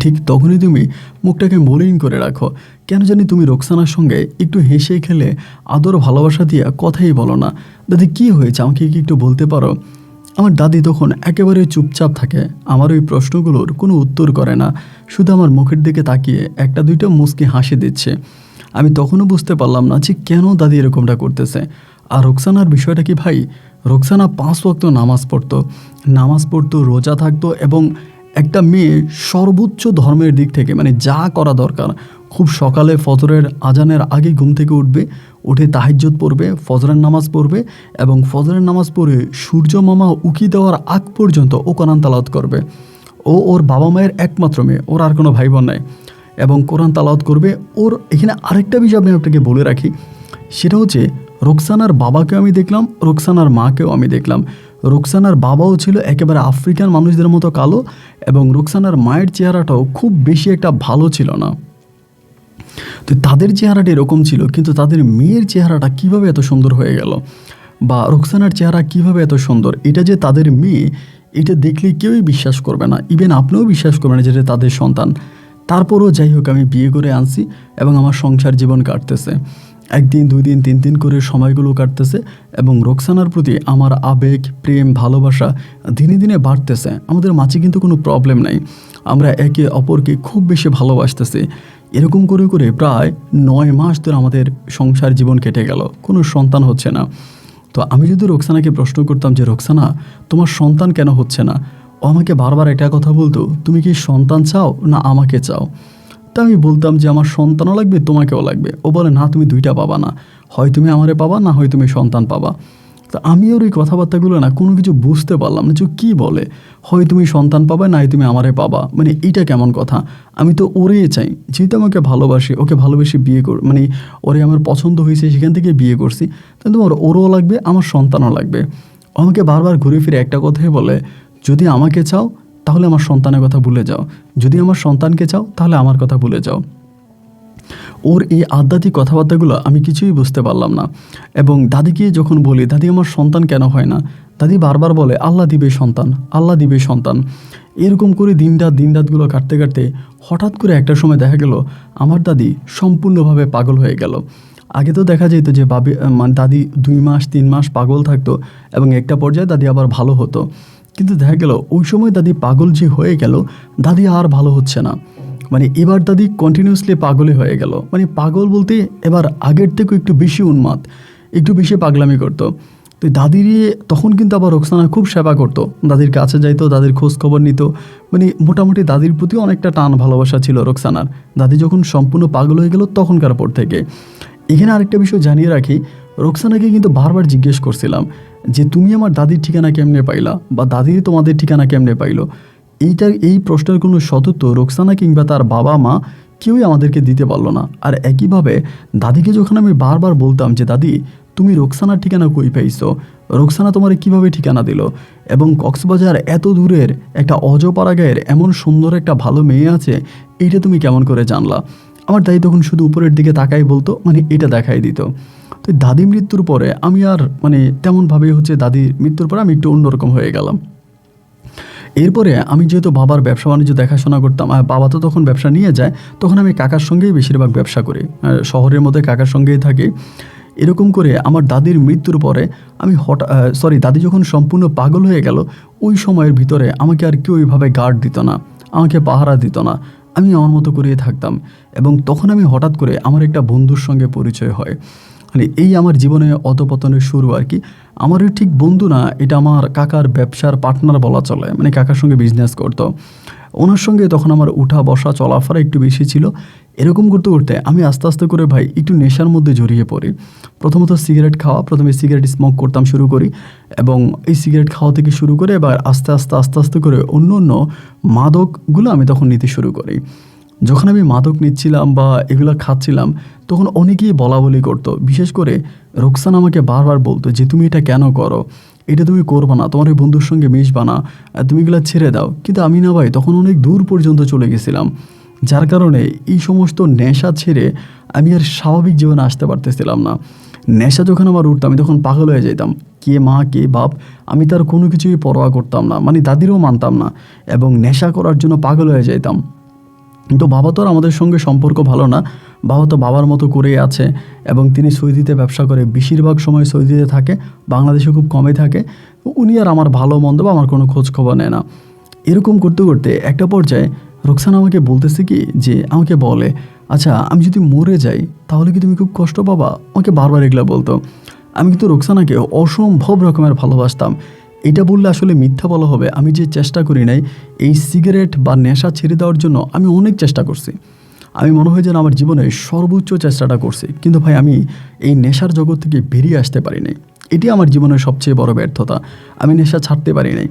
ঠিক তখনই তুমি মুখটাকে মলিন করে রাখো। কেন জানি তুমি রোকসানার সঙ্গে একটু হেসে খেলে আদর ভালোবাসা দিয়ে কথাই বলো না। দাদি কি হয়েছে আমাকে কি একটু বলতে পারো? আমার দাদি তখন একেবারে চুপচাপ থাকে, আমার ওই প্রশ্নগুলোর কোনো উত্তর করে না, শুধু আমার মুখের দিকে তাকিয়ে একটা দুইটা মুচকি হাসি দিচ্ছে। আমি তখনও বুঝতে পারলাম না যে কেন দাদি এরকমটা করতেছে। আর রোকসানার বিষয়টা কি ভাই, রোকসানা 5 ওয়াক্ত নামাজ পড়তো, রোজা থাকতো, এবং একটা মেয়ে সর্বোচ্চ ধর্মের দিক থেকে মানে যা করা দরকার, খুব সকালে ফজরের আজানের আগে ঘুম থেকে উঠে তাহাজ্জুদ পড়বে, ফজরের নামাজ পড়বে, এবং ফজরের নামাজ পড়ে সূর্য মামা উকি দেওয়ার আগ পর্যন্ত ও কোরআন তালাওয়াত করবে। ওর বাবা মায়ের একমাত্র মেয়ে, ওর আর কোনো ভাই বোন নাই, এবং কোরআন তালাওয়াত করবে। ওর এখানে আরেকটা বিষয় আমি আপনাকে বলে রাখি, সেটা হচ্ছে রোকসানার বাবাকেও আমি দেখলাম, রোকসানার মাকেও আমি দেখলাম। রোকসানার বাবাও ছিল একেবারে আফ্রিকান মানুষদের মতো কালো, এবং রোকসানার মায়ের চেহারাটাও খুব বেশি একটা ভালো ছিল না। তো তাদের চেহারাটা এরকম ছিল, কিন্তু তাদের মেয়ের চেহারাটা কিভাবে এত সুন্দর হয়ে গেল, বা রোকসানার চেহারা কিভাবে এত সুন্দর, এটা যে তাদের মেয়ে এটা দেখলে কেউই বিশ্বাস করবে না, ইভেন আপনিও বিশ্বাস করবেন না যেটা তাদের সন্তান। তারপরও যাই হোক আমি বিয়ে করে আনছি, এবং আমার সংসার জীবন কাটতেছে। একদিন 2 দিন 3 দিন করে সময়গুলো কাটতেছে এবং রোকসানার প্রতি আমার আবেগ, প্রেম, ভালোবাসা দিনে দিনে বাড়তেছে। আমাদের মাঝে কিন্তু কোনো প্রবলেম নাই, আমরা একে অপরকে খুব বেশি ভালোবাসতেছি। এরকম করে করে প্রায় 9 মাস ধরে আমাদের সংসার জীবন কেটে গেল, কোনো সন্তান হচ্ছে না। তো আমি যদি রোকসানাকে প্রশ্ন করতাম যে রোকসানা, তোমার সন্তান কেন হচ্ছে না, ও আমাকে বারবার একটা কথা বলতো, তুমি কি সন্তান চাও না আমাকে চাও? তা আমি বলতাম যে আমার সন্তানও লাগবে, তোমাকেও লাগবে। ও বলে না, তুমি দুইটা পাবা না, হয় তুমি আমারে পাবা, না হয় তুমি সন্তান পাবা। তো আমি ওর এই কথাবার্তাগুলো না কোনো কিছু বুঝতে পারলাম না যে কী বলে, হয় তুমি সন্তান পাবা, নাই তুমি আমারে পাবা, মানে এইটা কেমন কথা? আমি তো ওরে চাই, যেহেতু আমাকে ভালোবাসি, ওকে ভালোবেসে বিয়ে মানে ওরে আমার পছন্দ হয়েছে, সেখান থেকে বিয়ে করছি, তাই তোমার ওরও লাগবে, আমার সন্তানও লাগবে। ও আমাকে বারবার ঘুরে ফিরে একটা কথাই বলে, যদি আমাকে চাও তাহলে আমার সন্তানের কথা ভুলে যাও, যদি আমার সন্তানকে চাও তাহলে আমার কথা ভুলে যাও। ওর এই আধ্যাত্মিক কথাবার্তাগুলো আমি কিছুই বুঝতে পারলাম না। এবং দাদিকে যখন বলি, দাদি আমার সন্তান কেন হয় না, দাদি বারবার বলে আল্লাহ দিবে সন্তান, আল্লাহ দিবে সন্তান। এরকম করে দিন রাতগুলো কাটতে কাটতে হঠাৎ করে একটা সময় দেখা গেল আমার দাদি সম্পূর্ণভাবে পাগল হয়ে গেল। আগে তো দেখা যেত যে মানে দাদি 2 মাস 3 মাস পাগল থাকতো এবং একটা পর্যায়ে দাদি আবার ভালো হতো। কিন্তু দেখা গেল ওই সময় দাদি পাগল যে হয়ে গেল, দাদি আর ভালো হচ্ছে না। মানে এবার দাদি কন্টিনিউয়াসলি পাগলই হয়ে গেল। মানে পাগল বলতে এবার আগের থেকেও একটু বেশি উন্মাদ, একটু বেশি পাগলামি করতো। তো দাদির তখন কিন্তু আবার রোকসানা খুব সেবা করতো, দাদির কাছে যাইতো, দাদির খোঁজ খবর নিত। মানে মোটামুটি দাদির প্রতি অনেকটা টান ভালোবাসা ছিল রোকসানার। দাদি যখন সম্পূর্ণ পাগল হয়ে গেল তখনকার পর থেকে। এখানে আরেকটা বিষয় জানিয়ে রাখি, রোকসানাকে কিন্তু বারবার জিজ্ঞেস করছিলাম যে তুমি আমার দাদির ঠিকানা কেমনে পাইলা, বা দাদির তোমাদের ঠিকানা কেমনে পাইলো। এই প্রশ্নের কোনো সদুত্তর রোকসানা কিংবা তার বাবা মা কেউই আমাদেরকে দিতে পারলো না। আর একইভাবে দাদিকে যখন আমি বারবার বলতাম যে দাদি তুমি রোকসানার ঠিকানা কই পাইছো, রোকসানা তোমার কিভাবে ঠিকানা দিল, এবং কক্সবাজার এত দূরের একটা অজপাড়া গায়ের এমন সুন্দর একটা ভালো মেয়ে আছে, এইটা তুমি কেমন করে জানলা? আমার দাদি তখন শুধু উপরের দিকে তাকাই বলতো, মানে এটা দেখাই দিত। তো দাদি মৃত্যুর পরে আমি আর মানে তেমনভাবেই দাদির মৃত্যুর পরে আমি একটু অন্যরকম হয়ে গেলাম। এরপরে আমি যেহেতু বাবার ব্যবসা বাণিজ্য দেখাশোনা করতাম, আর বাবা তো তখন ব্যবসা নিয়ে যায়, তখন আমি কাকার সঙ্গেই বেশিরভাগ ব্যবসা করি, শহরের মধ্যে কাকার সঙ্গেই থাকি। এরকম করে আমার দাদির মৃত্যুর পরে আমি দাদি যখন সম্পূর্ণ পাগল হয়ে গেল, ওই সময়ের ভিতরে আমাকে আর কেউ ওইভাবে গার্ড দিত না, আমাকে পাহারা দিত না, আমি আমার মতো করেই থাকতাম। এবং তখন আমি হঠাৎ করে আমার একটা বন্ধুর সঙ্গে পরিচয় হয়। মানে এই আমার জীবনে অধপতনের শুরু আর কি। আমারও ঠিক বন্ধু না, এটা আমার কাকার ব্যবসার পার্টনার বলা চলে, মানে কাকার সঙ্গে বিজনেস করতো। ওনার সঙ্গে তখন আমার উঠা বসা চলাফেরা একটু বেশি ছিল। এরকম করতে করতে আমি আস্তে আস্তে করে ভাই একটু নেশার মধ্যে জড়িয়ে পড়ি। প্রথমে সিগারেট স্মোক করতাম শুরু করি, এবং এই সিগারেট খাওয়া থেকে শুরু করে এবার আস্তে আস্তে করে অন্য মাদকগুলো আমি তখন নিতে শুরু করি। যখন আমি মাদক নিচ্ছিলাম বা এগুলো খাচ্ছিলাম, তখন অনেকেই বলা বলি করতো, বিশেষ করে রোকসানা আমাকে বারবার বলতো যে তুমি এটা কেন করো, এটা তুমি করবা না, তোমার এই বন্ধুর সঙ্গে মিশবা না, তুমি এগুলো ছেড়ে দাও। কিন্তু আমি না ভাই তখন অনেক দূর পর্যন্ত চলে গেছিলাম, যার কারণে এই সমস্ত নেশা ছেড়ে আমি আর স্বাভাবিক জীবনে আসতে পারতেছিলাম না। নেশা যখন আমার উঠতাম আমি তখন পাগল হয়ে যেতাম, কে মা কে বাপ আমি তার কোনো কিছুই পরোয়া করতাম না, মানে দাদিরও মানতাম না, এবং নেশা করার জন্য পাগল হয়ে যেতাম। কিন্তু বাবা তো আর আমাদের সঙ্গে সম্পর্ক ভালো না, বাবা তো বাবার মতো করেই আছে, এবং তিনি সৌদিতে ব্যবসা করে, বেশিরভাগ সময় সৌদিতে থাকে, বাংলাদেশে খুব কমে থাকে। উনি আর আমার ভালো মন্দ বা আমার কোনো খোঁজ খবর নেয় না। এরকম করতে করতে একটা পর্যায়ে রোকসানা আমাকে বলতেছে কি যে আমাকে বলে, আচ্ছা আমি যদি মরে যাই তাহলে কি তুমি খুব কষ্ট পাবা? আমাকে বারবার এগুলো বলতো। আমি কিন্তু রোকসানাকে অসম্ভব রকমের ভালোবাসতাম। এটা বললে আসলে মিথ্যা বলা হবে, আমি যে চেষ্টা করি নাই এই সিগারেট বা নেশা ছেড়ে দেওয়ার জন্য, আমি অনেক চেষ্টা করছি। আমি মনে হয় যেন আমার জীবনে সর্বোচ্চ চেষ্টাটা করছি, কিন্তু ভাই আমি এই নেশার জগৎ থেকে বেরিয়ে আসতে পারি নাই। এটি আমার জীবনের সবচেয়ে বড় ব্যর্থতা, আমি নেশা ছাড়তে পারি নাই।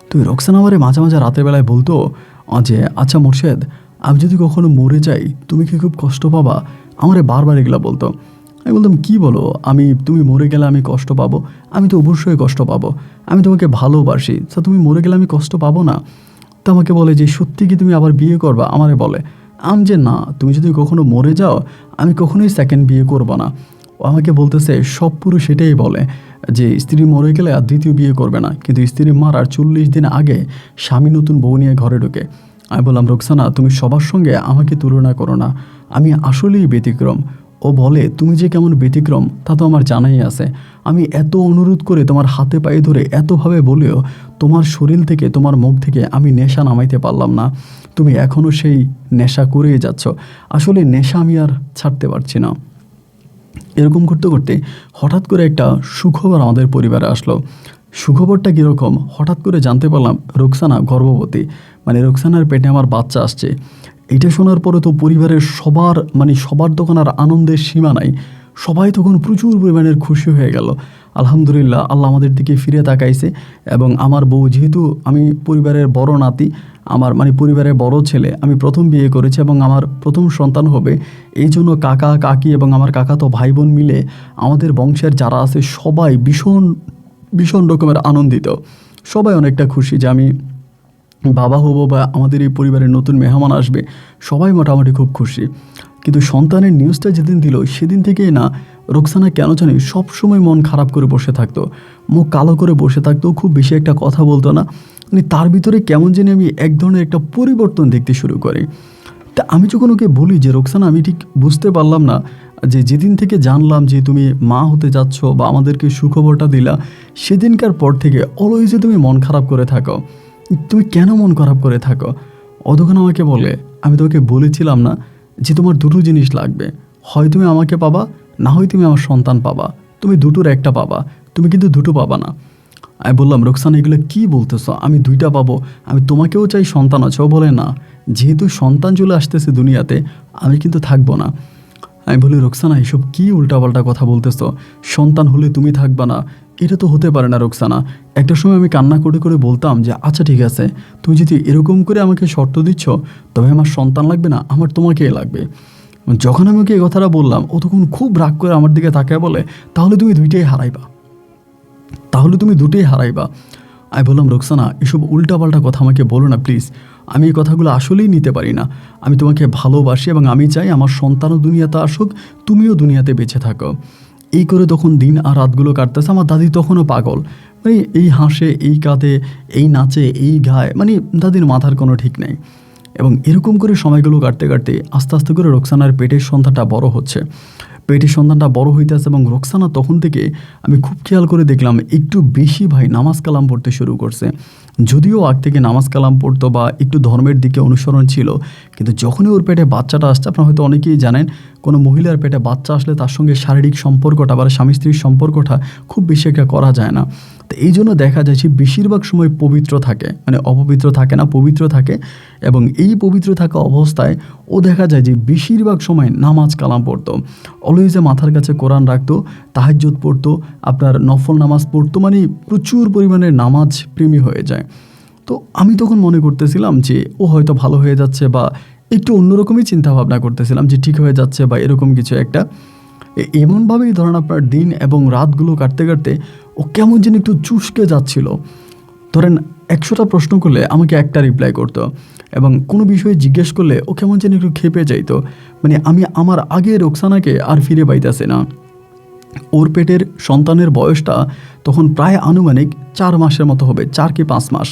তো রোকসানা আমারে মাঝে মাঝে রাতের বেলায় বলতো যে আচ্ছা মোর্শেদ, আমি যদি কখনো মরে যাই তুমি কি খুব কষ্ট পাবা? আমারে বারবার এগুলো বলতো। আমি বলতাম কী বলো, তুমি মরে গেলে আমি কষ্ট পাবো? আমি তো অবশ্যই কষ্ট পাবো, আমি তোমাকে ভালোবাসি, তা তুমি মরে গেলে আমি কষ্ট পাবো না? তো আমাকে বলে যে সত্যি কি তুমি আবার বিয়ে করবা? আমারে বলে যে না, তুমি যদি কখনো মরে যাও আমি কখনোই সেকেন্ড বিয়ে করবো না। ও আমাকে বলতেছে সব পুরুষ সেটাই বলে যে স্ত্রী মরে গেলে আর দ্বিতীয় বিয়ে করবে না, কিন্তু স্ত্রী মারার 40 দিন আগে স্বামী নতুন বউ নিয়ে ঘরে ঢোকে। আমি বললাম রোকসানা তুমি সবার সঙ্গে আমাকে তুলনা করো না, আমি আসলেই ব্যতিক্রম, ও বলে, তুমি যে কেমন ব্যতিক্রম তা তো আমার জানাই আছে। আমি এত অনুরোধ করে তোমার হাতে পায়ে ধরে এতভাবে বলেও তোমার শরীর থেকে, তোমার মুখ থেকে আমি নেশা নামাইতে পারলাম না। তুমি এখনও সেই নেশা করেই যাচ্ছ। আসলে নেশা আমি আর ছাড়তে পারছি না। এরকম করতে করতে হঠাৎ করে একটা সুখবর আমাদের পরিবারে আসলো। সুখবরটা কীরকম, হঠাৎ করে জানতে পারলাম রোকসানা গর্ভবতী, মানে রোকসানার পেটে আমার বাচ্চা আসছে। এটা শোনার পরে তো পরিবারের সবার তখন আর আনন্দের সীমা নাই। সবাই তখন প্রচুর পরিমাণের খুশি হয়ে গেল। আলহামদুলিল্লাহ, আল্লাহ আমাদের দিকে ফিরে তাকাইছে। এবং আমার বউ, যেহেতু আমি পরিবারের বড় নাতি, আমার পরিবারের বড় ছেলে, আমি প্রথম বিয়ে করেছি এবং আমার প্রথম সন্তান হবে, এই জন্য কাকা কাকি এবং আমার কাকাতো ভাই বোন মিলে আমাদের বংশের যারা আছে সবাই ভীষণ ভীষণ রকমের আনন্দিত। সবাই অনেকটা খুশি যে আমি বাবা হব বা আমাদের এই পরিবারের নতুন মেহমান আসবে, সবাই মোটামুটি খুব খুশি। কিন্তু সন্তানের নিউজটা যেদিন দিল সেদিন থেকেই না রোকসানা কেন জানি সবসময় মন খারাপ করে বসে থাকতো, মুখ কালো করে বসে থাকতো, খুব বেশি একটা কথা বলতো না। তার ভিতরে কেমন জানি আমি এক ধরনের একটা পরিবর্তন দেখতে শুরু করি। তা আমি যখন ওকে বলি যে রোকসানা, আমি ঠিক বুঝতে পারলাম না যে যেদিন থেকে জানলাম যে তুমি মা হতে যাচ্ছ বা আমাদেরকে সুখবরটা দিলা, সেদিনকার পর থেকে অলওয়েজে তুমি মন খারাপ করে থাকো। তুমি কেন মন খারাপ করে থাকো? তখন আমাকে বলে, আমি তোকে বলেছিলাম না যে তোমার দুটো জিনিস লাগবে, হয় তুমি আমাকে পাবা, না হয় তুমি আমার সন্তান পাবা, তুমি দুটোর একটা পাবা, তুমি কিন্তু দুটো পাবা না। আমি বললাম, রোকসানা এগুলো কী বলতেছো? আমি দুইটা পাবো, আমি তোমাকেও চাই, সন্তান আছে। ও বলে, না, যেহেতু সন্তান চলে আসতেছে দুনিয়াতে, আমি কিন্তু থাকবো না। আমি বলি, রোকসানা এসব কী উল্টাপাল্টা কথা বলতেছো? সন্তান হলে তুমি থাকবা না, এটা তো হতে পারে না রোকসানা। একটা সময় আমি কান্না করে করে বলতাম যে আচ্ছা ঠিক আছে, তুমি যদি এরকম করে আমাকে শর্ত দিচ্ছ, তবে আমার সন্তান লাগবে না, আমার তোমাকেই লাগবে। যখন আমি ওকে এই কথাটা বললাম, ও তখন খুব রাগ করে আমার দিকে তাকায় বলে, তাহলে তুমি দুটোই হারাইবা। আমি বললাম, রোকসানা এসব উল্টাপাল্টা কথা আমাকে বলো না প্লিজ, আমি এই কথাগুলো আসলেই নিতে পারি না। আমি তোমাকে ভালোবাসি এবং আমি চাই আমার সন্তানও দুনিয়াতে আসুক, তুমিও দুনিয়াতে বেঁচে থাকো। এই করে তখন দিন আর রাতগুলো কাটতেছে। আমার দাদি তখনও পাগল, এই হাসে, এই কাঁদে, এই নাচে, এই গায়, দাদির মাথার কোনো ঠিক নেই। এবং এরকম করে সময়গুলো কাটতে কাটতে আস্তে আস্তে করে রোকসানার পেটের সন্তানটা বড় হইতেছে। এবং রোকসানা তখন থেকে আমি খুব খেয়াল করে দেখলাম একটু বেশি নামাজ কালাম পড়তে শুরু করছে। যদিও আগ থেকে নামাজ কালাম পড়তো বা একটু ধর্মের দিকে অনুসরণ ছিল, কিন্তু যখনই ওর পেটে বাচ্চাটা আসছে, আপনারা হয়তো অনেকেই জানেন, কোনো মহিলার পেটে বাচ্চা আসলে তার সঙ্গে শারীরিক সম্পর্কটা বা স্বামী স্ত্রীর সম্পর্কটা খুব বেশি একটা করা যায় না। তো এই জন্য দেখা যায় যে বেশিরভাগ সময় পবিত্র থাকে, অপবিত্র থাকে না, পবিত্র থাকে। এবং এই পবিত্র থাকা অবস্থায় ও দেখা যায় যে বেশিরভাগ সময় নামাজ কালাম পড়তো, অলওয়েজে মাথার কাছে কোরআন রাখতো, তাহাজ্জুদ পড়তো, আপনার নফল নামাজ পড়তো, প্রচুর পরিমাণে নামাজ প্রেমী হয়ে যায়। তো আমি তখন মনে করতেছিলাম যে ও হয়তো ভালো হয়ে যাচ্ছে, বা একটু অন্যরকমই চিন্তাভাবনা করতেছিলাম যে ঠিক হয়ে যাচ্ছে বা এরকম কিছু একটা। এমনভাবেই ধরেন আপনার দিন এবং রাতগুলো কাটতে কাটতে ও কেমন যেন একটু চুষকে যাচ্ছিল। ধরেন 100টা প্রশ্ন করলে আমাকে একটা রিপ্লাই করতো, এবং কোনো বিষয়ে জিজ্ঞেস করলে ও কেমন যেন একটু খেপে যাইতো। আমি আমার আগে রোকসানাকে আর ফিরে পাইতেছি না। ওর পেটের সন্তানের বয়সটা তখন প্রায় আনুমানিক 4 মাসের মতো হবে, 4 কি 5 মাস,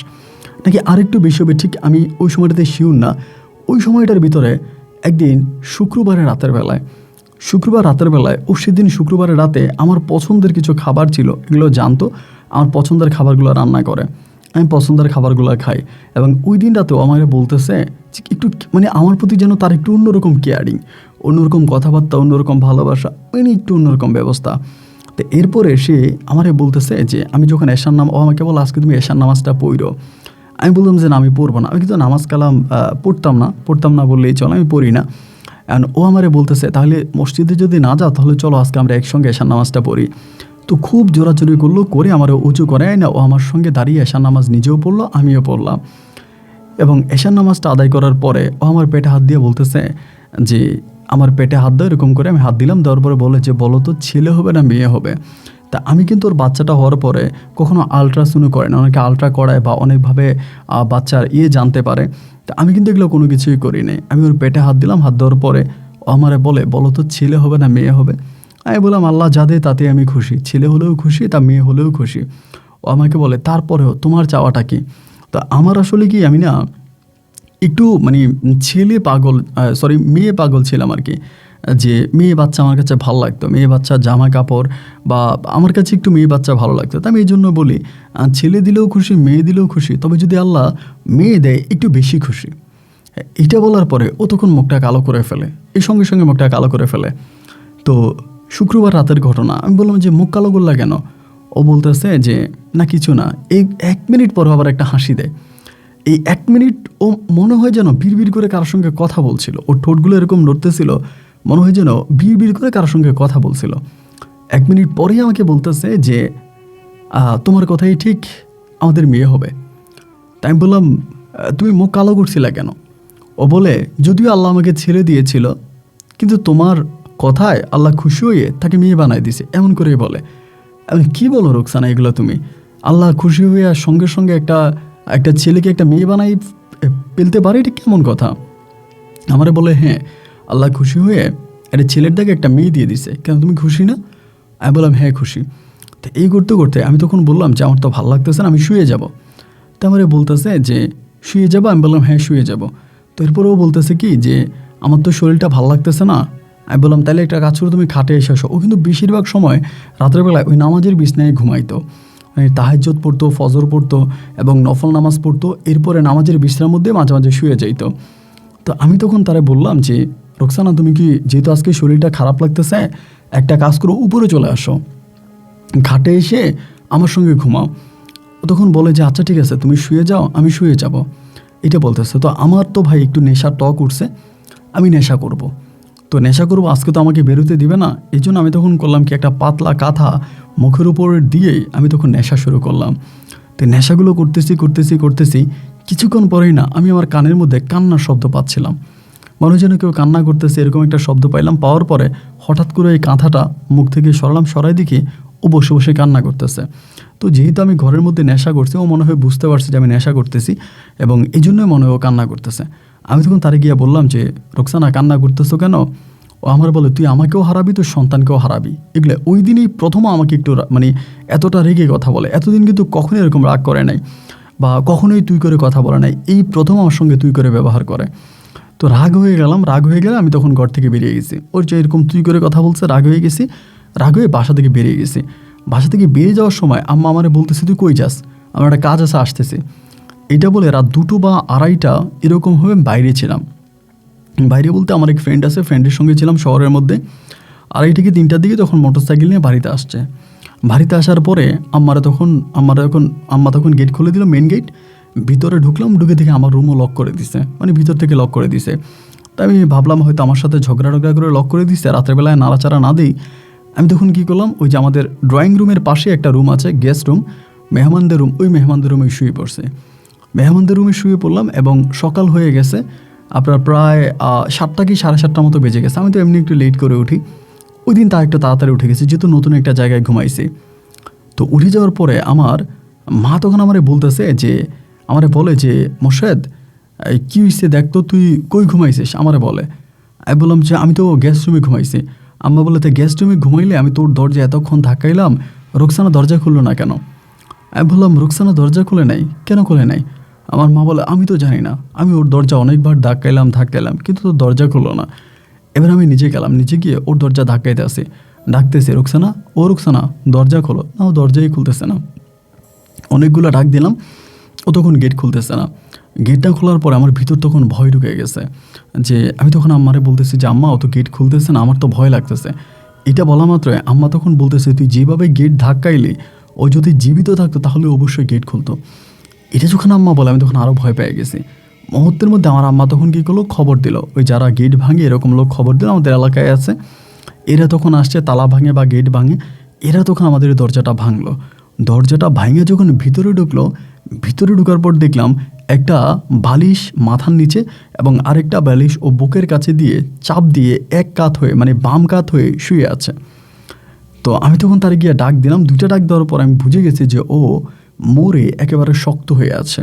নাকি আরেকটু বেশি হবে, ঠিক আমি ওই সময়টাতে শিওর না। ওই সময়টার ভিতরে একদিন শুক্রবার রাতের বেলায় ও সেদিন শুক্রবারের রাতে আমার পছন্দের কিছু খাবার ছিল, এগুলো জানতো, আমার পছন্দের খাবারগুলো রান্না করে, আমি পছন্দের খাবারগুলো খাই। এবং ওই দিন রাতেও আমার বলতেছে যে একটু আমার প্রতি যেন তার একটু অন্যরকম কেয়ারিং, অন্যরকম কথাবার্তা, অন্যরকম ভালোবাসা, একটু অন্যরকম ব্যবস্থা। তো এরপরে সে আমারে বলতেছে যে আমি যখন ও আমাকে বলো, আজকে তুমি এশার নামাজটা পড়ো। আমি বললাম যে না, আমি পড়বো না, আমি কিন্তু নামাজ কালাম পড়তাম না বললেই চলো, আমি পড়ি না। অ্যান্ড ও আমারে বলতেছে, তাহলে মসজিদে যদি না যাও তাহলে চলো আজকে আমরা একসঙ্গে এশার নামাজটা পড়ি। তো খুব জোরাজোরি করলো, করে আমার উঁচু করে না, ও আমার সঙ্গে দাঁড়িয়ে এশার নামাজ নিজেও পড়লো, আমিও পড়লাম। এবং এশার নামাজটা আদায় করার পরে ও আমার পেটে হাত দিয়ে বলতেছে যে আমার পেটে হাত দাও, এরকম করে আমি হাত দিলাম, দেওয়ার পরে বলে যে বলো তো ছেলে হবে না মেয়ে হবে। তা আমি কিন্তু ওর বাচ্চাটা হওয়ার পরে কখনো আলট্রাসাউন্ড করে না, অনেকে আলট্রা করায় বা অনেকভাবে বাচ্চার জানতে পারে। তা আমি কিন্তু এগুলো কোনো কিছুই করি নাই। আমি ওর পেটে হাত দিলাম, হাত দেওয়ার পরে ও আমারে বলে বলো তো ছেলে হবে না মেয়ে হবে। আমি বললাম আল্লাহ যা দেয় তাতে আমি খুশি, ছেলে হলেও খুশি, তা মেয়ে হলেও খুশি। ও আমাকে বলে তারপরেও তোমার চাওয়াটা কি? তা আমার আসলে কি, আমি না একটু মেয়ে পাগল ছিলাম আর কি। যে মেয়ে বাচ্চা আমার কাছে ভালো লাগতো, মেয়ে বাচ্চা জামা কাপড় বা আমার কাছে একটু মেয়ে বাচ্চা ভালো লাগতো। তা আমি এই জন্য বলি ছেলে দিলেও খুশি, মেয়ে দিলেও খুশি, তবে যদি আল্লাহ মেয়ে দেয় একটু বেশি খুশি। এটা বলার পরে ও তখন মুখটা কালো করে ফেলে, এই সঙ্গে সঙ্গে মুখটা কালো করে ফেলে। তো শুক্রবার রাতের ঘটনা, আমি বললাম যে মুখ কালো করলা কেন? ও বলতেছে যে না কিছু না। এই 1 মিনিট পর আবার একটা হাসি দেয়। এই 1 মিনিট ও মনে হয় যেন বিড়বিড় করে কারোর সঙ্গে কথা বলছিল, ওর ঠোঁটগুলো এরকম নড়তেছিল, মনে হয় যেন বিড়বিড় করে কারোর সঙ্গে কথা বলছিল। 1 মিনিট পরেই আমাকে বলতেছে যে তোমার কথাই ঠিক, আমাদের মেয়ে হবে। তাই আমি বললাম তুমি মুখ কালো করছিলা কেন? ও বলে যদিও আল্লাহ আমাকে ছেড়ে দিয়েছিল, কিন্তু তোমার কথায় আল্লাহ খুশি হয়ে তাকে মেয়ে বানাই দিছে, এমন করেই বলে। আমি কি বলো রোকসানা এগুলো তুমি? আল্লাহ খুশি হয়ে সঙ্গে সঙ্গে একটা ছেলেকে একটা মেয়ে বানাই ফেলতে পারে, এটা কেমন কথা? আমারে বলে হ্যাঁ, আল্লাহ খুশি হয়ে একটা ছেলের দাগে একটা মেয়ে দিয়ে দিছে, কেন তুমি খুশি না? আমি বললাম হ্যাঁ খুশি। তো এই করতে করতে আমি তখন বললাম যে আমার তো ভালো লাগতেছে না, আমি শুয়ে যাব। তো আমারে বলতেছে যে শুয়ে যাবো? আমি বললাম হ্যাঁ শুয়ে যাব। তো এরপরেও বলতেছে কি যে আমার তো শরীরটা ভালো লাগতেছে না। আমি বললাম তাহলে একটা কাজ করো, তুমি খাটে এসে আসো। ও কিন্তু বেশিরভাগ সময় রাতের বেলায় ওই নামাজের বিছনায় ঘুমাইতো, মানে তাহাজ্জুদ পড়তো, ফজর পড়তো এবং নফল নামাজ পড়তো, এরপরে নামাজের বিছনার মধ্যে মাঝে মাঝে শুয়ে যাইতো। তো আমি তখন তারে বললাম যে রোকসানা তুমি কি, যেহেতু আজকে শরীরটা খারাপ লাগতেছে, একটা কাজ করো উপরে চলে আসো, ঘাটে এসে আমার সঙ্গে ঘুমাও। ও তখন বলে যে আচ্ছা ঠিক আছে তুমি শুয়ে যাও, আমি শুয়ে যাব, এটা বলতেছে। তো আমার তো ভাই একটু নেশার টক উঠছে, আমি নেশা করব। তো নেশা করবো, আজকে তো আমাকে বেরোতে দিবে না, এই জন্য আমি তখন করলাম কি একটা পাতলা কাঁথা মুখের উপর দিয়েই আমি তখন নেশা শুরু করলাম। তো নেশাগুলো করতেছি কিছুক্ষণ পরেই না আমি আমার কানের মধ্যে কান্নার শব্দ পাচ্ছিলাম, মনে যেন কেউ কান্না করতেছে, এরকম একটা শব্দ পাইলাম। পাওয়ার পরে হঠাৎ করে এই কাঁথাটা মুখ থেকে সরালাম, সরাই দেখি ও বসে বসে কান্না করতেছে। তো যেহেতু আমি ঘরের মধ্যে নেশা করছি, ও মনে হয় বুঝতে পারছে যে আমি নেশা করতেছি এবং এই জন্যই মনে হয় ও কান্না করতেছে। আমি তখন তারে গিয়ে বললাম যে রোকসানা কান্না করতেছো কেন? ও আমার বলে তুই আমাকেও হারাবি, তোর সন্তানকেও হারাবি। এগুলো ওই দিনই প্রথম আমাকে একটু মানে এতটা রেগে কথা বলে। এতদিন কিন্তু কখনোই এরকম রাগ করে নাই বা কখনোই তুই করে কথা বলে নাই, এই প্রথম আমার সঙ্গে তুই করে ব্যবহার করে। তো রাগ হয়ে গেলে আমি তখন ঘর থেকে বেরিয়ে গেছি। ওর যে এরকম তুই করে কথা বলছে, রাগ হয়ে গেছি, রাগ হয়ে বাসা থেকে বেরিয়ে গেছি। বাসা থেকে বেরিয়ে যাওয়ার সময় আম্মা আমারে বলতেছে তুই কই যাস? আমার একটা কাজ আছে, আসতেছি। এটা বলে রাত 2টো বা 2:30 এরকমভাবে বাইরে ছিলাম। বাইরে বলতে আমার এক ফ্রেন্ড আছে, ফ্রেন্ডের সঙ্গে ছিলাম শহরের মধ্যে। 2:30 থেকে 3টার দিকে তখন মোটরসাইকেল নিয়ে বাড়িতে আসছে। বাড়িতে আসার পরে আম্মা তখন গেট খুলে দিল, মেন গেট। ভিতরে ঢুকলাম, ঢুকে দেখে আমার রুমও লক করে দিছে, মানে ভিতর থেকে লক করে দিছে। তাই আমি ভাবলাম হয়তো আমার সাথে ঝগড়া করে লক করে দিছে, রাতের বেলায় নাড়াচাড়া না দিই। আমি তখন কী করলাম, ওই যে আমাদের ড্রয়িং রুমের পাশে একটা রুম আছে, গেস্ট রুম, মেহমানদের রুম, ওই মেহমানদের রুমে শুয়ে পড়ছে। মেহমানদের রুমে শুয়ে পড়লাম এবং সকাল হয়ে গেছে, আপনার প্রায় 7টা কি 7:30 মতো বেজে গেছে। আমি তো এমনি একটু লেট করে উঠি, ওই দিন তা একটু তাড়াতাড়ি উঠে গেছি যেহেতু নতুন একটা জায়গায় ঘুমাইছি। তো উঠে যাওয়ার পরে আমার মা তখন আমারে বলতেছে যে, আমারে বলে যে মোর্শেদ কী হয়েছে দেখ তো, তুই কই ঘুমাইছিস? আমারে বলে। আমি বললাম যে আমি তো গেস্ট রুমে ঘুমাইছি। আম্মা বলে তো গেস্ট রুমে ঘুমাইলে আমি তোর দরজা এতক্ষণ ধাক্কাইলাম, রোকসানা দরজা খুললো না কেন? আমি বললাম রোকসানা দরজা খুলে নাই, কেন খুলে নাই? আমার মা বলে আমি তো জানি না, আমি ওর দরজা অনেকবার ধাক্কাইলাম কিন্তু তোর দরজা খুললো না। এবার আমি নিচে গেলাম, নিচে গিয়ে ওর দরজা ধাক্কাইতে আসি, ডাকতেছে রোকসানা, ও রোকসানা দরজা খোলো না, ও দরজাই খুলতেছে না। অনেকগুলো ডাক দিলাম, ও তখন গেট খুলতেছে না। গেটটা খোলার পরে আমার ভিতর তখন ভয় ঢুকে গেছে, যে আমি তখন আম্মারে বলতেছি যে আম্মা ও তো গেট খুলতেছে না, আমার তো ভয় লাগতেছে। এটা বলা মাত্রই আম্মা তখন বলতেছে তুই যেভাবে গেট ধাক্কাইলি, ও যদি জীবিত থাকতো তাহলে অবশ্যই গেট খুলতো। এটা যখন আম্মা বলে আমি তখন আরও ভয় পেয়ে গেছি। মুহূর্তের মধ্যে আমার আম্মা তখন কী করলো, খবর দিল, ওই যারা গেট ভাঙে এরকম লোক খবর দিল আমাদের এলাকায় আছে, এরা তখন আসছে তালা ভাঙে বা গেট ভাঙে, এরা তখন আমাদের দরজাটা ভাঙলো। দরজাটা ভাঙে যখন ভিতরে ঢুকলো, ভিতরে ঢোকার পর দেখলাম একটা বালিশ মাথার নিচে এবং আরেকটা বালিশ ও বুকের কাছে দিয়ে চাপ দিয়ে এক কাত হয়ে, মানে বাম কাত হয়ে শুয়ে আছে। তো আমি তখন তার গিয়ে ডাক দিলাম, 2টা ডাক দেওয়ার পর আমি বুঝে গেছি যে ও মরে একেবারে শক্ত হয়ে আছে।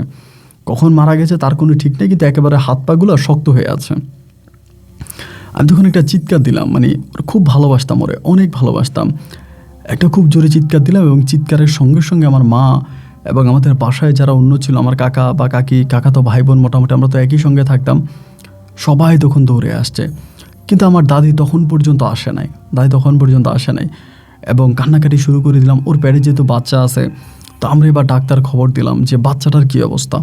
কখন মারা গেছে তার কোনো ঠিক নেই, কিন্তু একেবারে হাত পাগুলো শক্ত হয়ে আছে। আমি তখন একটা চিৎকার দিলাম, মানে খুব ভালোবাসতাম ওরে, অনেক ভালোবাসতাম। একটা খুব জোরে চিৎকার দিলাম এবং চিৎকারের সঙ্গে সঙ্গে আমার মা এবং আমাদের বাসায় যারা অন্য ছিল, আমার কাকা বা কাকি, কাকা তো ভাই বোন মোটামুটি আমরা তো একই সঙ্গে থাকতাম, সবাই তখন দৌড়ে আসছে। কিন্তু আমার দাদি তখন পর্যন্ত আসে নাই, এবং কান্নাকাটি শুরু করে দিলাম। ওর পেটে যেহেতু বাচ্চা আছে, তো আমরা এবার ডাক্তার খবর দিলাম যে বাচ্চাটার কী অবস্থা।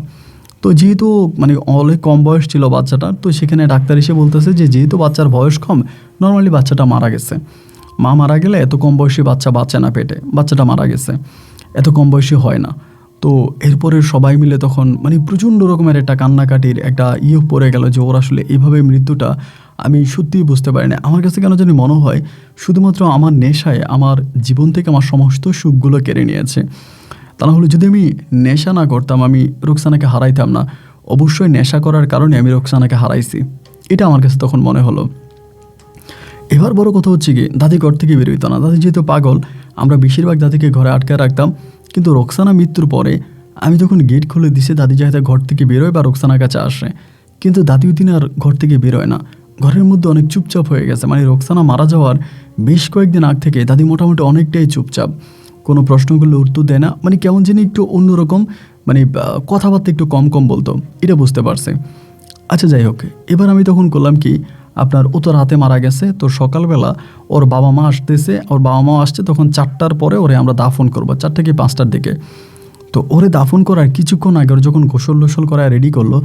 তো যেহেতু মানে অনেক কম বয়স ছিল বাচ্চাটার, তো সেখানে ডাক্তার এসে বলতেছে যে যেহেতু বাচ্চার বয়স কম, নর্মালি বাচ্চাটা মারা গেছে। মা মারা গেলে এত কম বয়সী বাচ্চা বাঁচে না, পেটে বাচ্চাটা মারা গেছে, এত কম বয়সী হয় না। তো এরপরে সবাই মিলে তখন মানে প্রচণ্ড রকমের একটা কান্নাকাটির একটা পড়ে গেল যে ওর আসলে এইভাবে মৃত্যুটা আমি সত্যিই বুঝতে পারি না। আমার কাছে কেন জানি মনে হয় শুধুমাত্র আমার নেশায় আমার জীবন থেকে আমার সমস্ত সুখগুলো কেড়ে নিয়েছে। তা না হলে যদি আমি নেশা না করতাম, আমি রোকসানাকে হারাইতাম না। অবশ্যই নেশা করার কারণে আমি রোকসানাকে হারাইছি, এটা আমার কাছে তখন মনে হলো। এবার বড় কথা হচ্ছে কি, দাদি ঘর থেকে বেরোইতো না। দাদি যেহেতু পাগল, আমরা বেশিরভাগ দাদিকে ঘরে আটকায় রাখতাম। কিন্তু রোকসানা মৃত্যুর পরে আমি যখন গেট খুলে দিছি, দাদি যাতে ঘর থেকে বেরোয় বা রোকসানার কাছে আসে, কিন্তু দাদি ওই দিন আর ঘর থেকে বেরোয় না। ঘরের মধ্যে অনেক চুপচাপ হয়ে গেছে। মানে রোকসানা মারা যাওয়ার বেশ কয়েকদিন আগ থেকে দাদি মোটামুটি অনেকটাই চুপচাপ, কোনো প্রশ্ন করলে উত্তর দেয় না। মানে কেমন যেন একটু অন্যরকম, মানে কথাবার্তা একটু কম কম বলতো, এটা বুঝতে পারছে। আচ্ছা যাই হোক, এবার আমি তখন করলাম কি, আপনার ও তো রাতে মারা গেছে, তো সকালবেলা ওর বাবা মা আসতেছে, ওর বাবা মা আসছে তখন 4টার পরে ওরে আমরা দাফন করবো, 4টা কি 5টার দিকে। তো ওরে দাফন করার কিছুক্ষণ আগে ওর যখন গোসল করা রেডি করলো,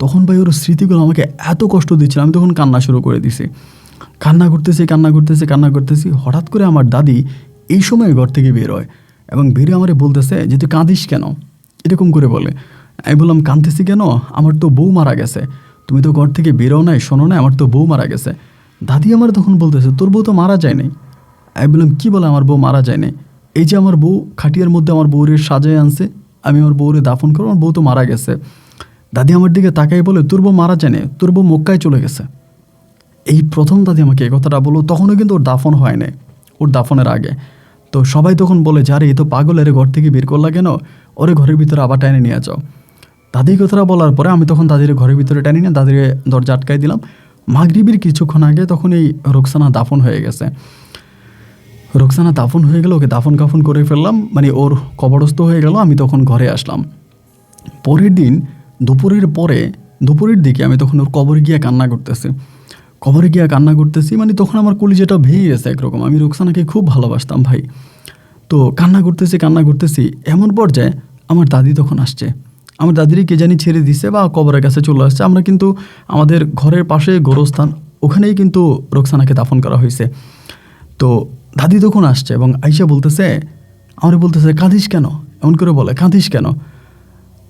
তখন ভাই ওর স্মৃতিগুলো আমাকে এত কষ্ট দিচ্ছিল, আমি তখন কান্না শুরু করে দিছি। কান্না করতেছি। হঠাৎ করে আমার দাদি এই সময় ঘর থেকে বের হয় এবং বেরিয়ে আমারে বলতেছে যে তুই কাঁদিস কেন, এরকম করে বলে। আমি বললাম কাঁদতেছি কেন, আমার তো বউ মারা গেছে, তুমি তো ঘর থেকে বেরো নাই, শোনো না, আমার তো বউ মারা গেছে। দাদি আমার তখন বলতেছে তোর বউ তো মারা যায় নাই। আমি বললাম কী বলে আমার বউ মারা যায় নাই? এই যে আমার বউ খাটিয়ার মধ্যে আমার বউরের সাজায় আনছে, আমি আমার বউরে দাফন করবো, আমার বউ তো মারা গেছে। দাদি আমার দিকে তাকাই বলে তোর বউ মারা যায় নাই, তোর বউ মক্কায় চলে গেছে। এই প্রথম দাদি আমাকে এই কথাটা বলো, তখনও কিন্তু ওর দাফন হয় নাই, ওর দাফনের আগে। তো সবাই তখন বলে যে আরে এ তো পাগল, এর ঘর থেকে বের করলা কেন, ওরে ঘরের ভিতরে আবার টেনে নিয়ে যাও। দাদি কথাটা বলার পরে আমি তখন দাদির ঘরের ভিতরে টেনে নিয়ে দাদির দরজা আটকাই দিলাম। মাগরিবের কিছুক্ষণ আগে তখন এই রোকসানা দাফন হয়ে গেছে। রোকসানা দাফন হয়ে গেল, ওকে দাফন কাফন করে ফেললাম, মানে ওর কবরস্থ হয়ে গেল। আমি তখন ঘরে আসলাম। পরের দিন দুপুরের দিকে আমি তখন ওর কবরে গিয়ে কান্না করতেছি। মানে তখন আমার কলিজাটা ভেঙে গেছে একরকম। আমি রোকসানাকে খুব ভালোবাসতাম ভাই। তো কান্না করতেছি, এমন পর্যায়ে আমার দাদি তখন আসছে। আমার দাদিরই কে জানি ছেড়ে দিছে বা কবরের কাছে চলে আসছে। আমরা কিন্তু আমাদের ঘরের পাশে গোরস্থান, ওখানেই কিন্তু রোকসানাকে দাফন করা হয়েছে। তো দাদি তখন আসছে এবং আইসা বলতেছে কাঁদিস কেন, এমন করে বলে কাঁদিস কেন।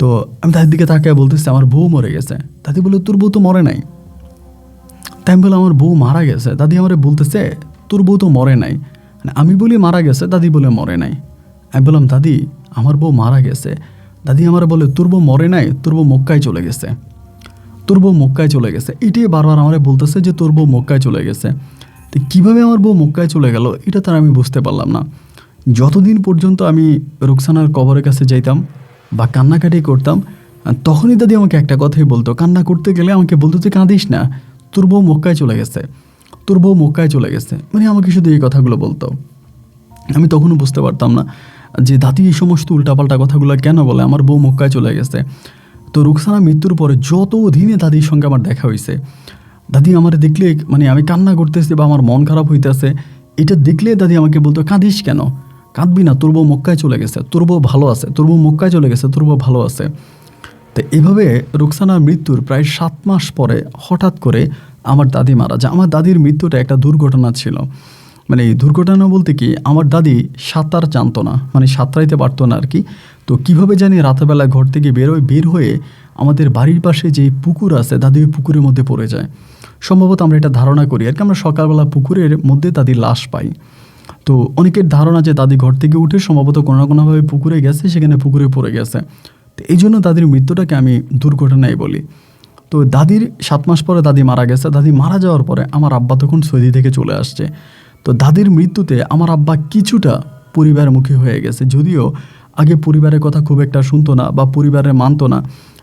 তো আমি দাদির দিকে তাকিয়ে বলতেছি আমার বউ মরে গেছে। দাদি বলে তোর বউ তো মরে নাই। তাই আমি বলে আমার বউ মারা গেছে। দাদি আমারে বলতেছে তোর বউ তো মরে নাই। মানে আমি বলি মারা গেছে, দাদি বলে মরে নাই। আমি বললাম দাদি আমার বউ মারা গেছে। দাদি আমার বলে তোর বউ মরে নাই, তোর বউ মক্কায় চলে গেছে। এটাই বারবার আমারে বলতেছে যে তোর বউ মক্কায় চলে গেছে। তো কীভাবে আমার বউ মক্কায় চলে গেল এটা তার আমি বুঝতে পারলাম না। যতদিন পর্যন্ত আমি রোকসানার কবরের কাছে যাইতাম বা কান্নাকাটি করতাম, তখনই দাদি আমাকে একটা কথাই বলতো, কান্না করতে গেলে আমাকে বলতো তুই কাঁদিস না, তোর বউ মক্কায় চলে গেছে। মানে আমাকে শুধু এই কথাগুলো বলতো। আমি তখনও বুঝতে পারতাম না যে দাদি এই সমস্ত উল্টাপাল্টা কথাগুলো কেন বলে, আমার বউ মক্কায় চলে গেছে। তো রোকসানা মৃত্যুর পরে যত দিনে দাদির সঙ্গে আমার দেখা হয়েছে, দাদি আমার দেখলে মানে আমি কান্না করতেছি বা আমার মন খারাপ হইতেছে, এটা দেখলে দাদি আমাকে বলতো কাঁদিস কেন, কাঁদবি না, তোর বউ মক্কায় চলে গেছে, তোর বউ ভালো আছে, তোর বউ মক্কায় চলে গেছে, তোর বউ ভালো আছে। তো এভাবে রোকসানার মৃত্যুর প্রায় 7 মাস পরে হঠাৎ করে আমার দাদি মারা যায়। আমার দাদির মৃত্যুটা একটা দুর্ঘটনা ছিল। মানে দুর্ঘটনা বলতে কি, আমার দাদি সাঁতার জানতো না, মানে সাঁতরাইতে পারতো না আর কি। তো কীভাবে জানি রাতেরবেলা ঘর থেকে বের হয়ে আমাদের বাড়ির পাশে যে পুকুর আছে, দাদি ওই পুকুরের মধ্যে পড়ে যায়। সম্ভবত আমরা এটা ধারণা করি আর কি, আমরা সকালবেলা পুকুরের মধ্যে দাদির লাশ পাই। তো অনেকের ধারণা যে দাদি ঘর থেকে উঠে সম্ভবত কোনো না কোনোভাবে পুকুরে গেছে, সেখানে পুকুরে পড়ে গেছে। তো এই জন্য দাদির মৃত্যুটাকে আমি দুর্ঘটনাই বলি। তো দাদির 7 মাস পরে দাদি মারা গেছে। দাদি মারা যাওয়ার পরে আমার আব্বা তখন সৌদি থেকে চলে আসছে। তো দাদির মৃত্যুতে আমার আব্বা কিছুটা পরিবারমুখী হয়ে গেছে, যদিও আগে পরিবারের কথা খুব একটা শুনতো না বা পরিবারে মানতো না,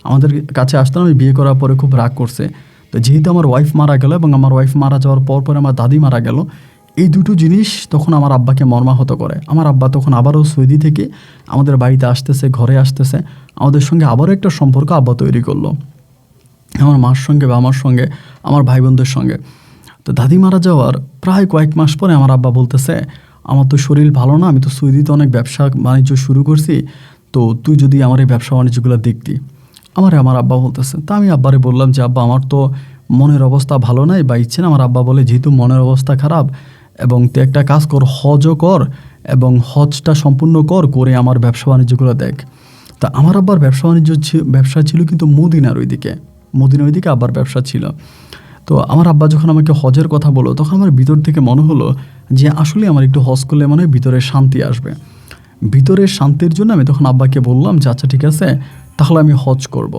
আমাদের কাছে আসতো না। আমি বিয়ে করার পরে খুব রাগ করছে। তো যেহেতু আমার ওয়াইফ মারা গেল এবং আমার ওয়াইফ মারা যাওয়ার পর আমার দাদি মারা গেল, এই দুটো জিনিস তখন আমার আব্বাকে মর্মাহত করে। আমার আব্বা তখন আবারও সৌদি থেকে আমাদের বাড়িতে আসতেছে, ঘরে আসতেছে, আমাদের সঙ্গে আবারও একটা সম্পর্ক আব্বা তৈরি করলো, আমার মার সঙ্গে বা আমার সঙ্গে, আমার ভাই বোনদের সঙ্গে। তো দাদি মারা যাওয়ার প্রায় কয়েক মাস পরে আমার আব্বা বলতেছে, আমার তো শরীর ভালো না, আমি তো সৌদিতে অনেক ব্যবসা বাণিজ্য শুরু করছি, তো তুই যদি আমার এই ব্যবসা বাণিজ্যগুলো দেখতি। আমার আব্বা বলতেছে। তা আমি আব্বারে বললাম যে আব্বা আমার তো মনের অবস্থা ভালো নাই বা ইচ্ছে না। আমার আব্বা বলে যেহেতু মনের অবস্থা খারাপ এবং তুই একটা কাজ কর, হজও কর এবং হজটা সম্পূর্ণ করে আমার ব্যবসা বাণিজ্যগুলো দেখ। তা আমার আব্বার ব্যবসা ছিল কিন্তু মদিনার ওইদিকে আব্বার ব্যবসা ছিল। তো আমার আব্বা যখন আমাকে হজের কথা বললো তখন আমার ভিতর থেকে মনে হলো যে আসলে আমার একটু হজ করলে মনে হয় ভিতরে শান্তি আসবে। ভিতরের শান্তির জন্য আমি তখন আব্বাকে বললাম যে আচ্ছা ঠিক আছে, তাহলে আমি হজ করব।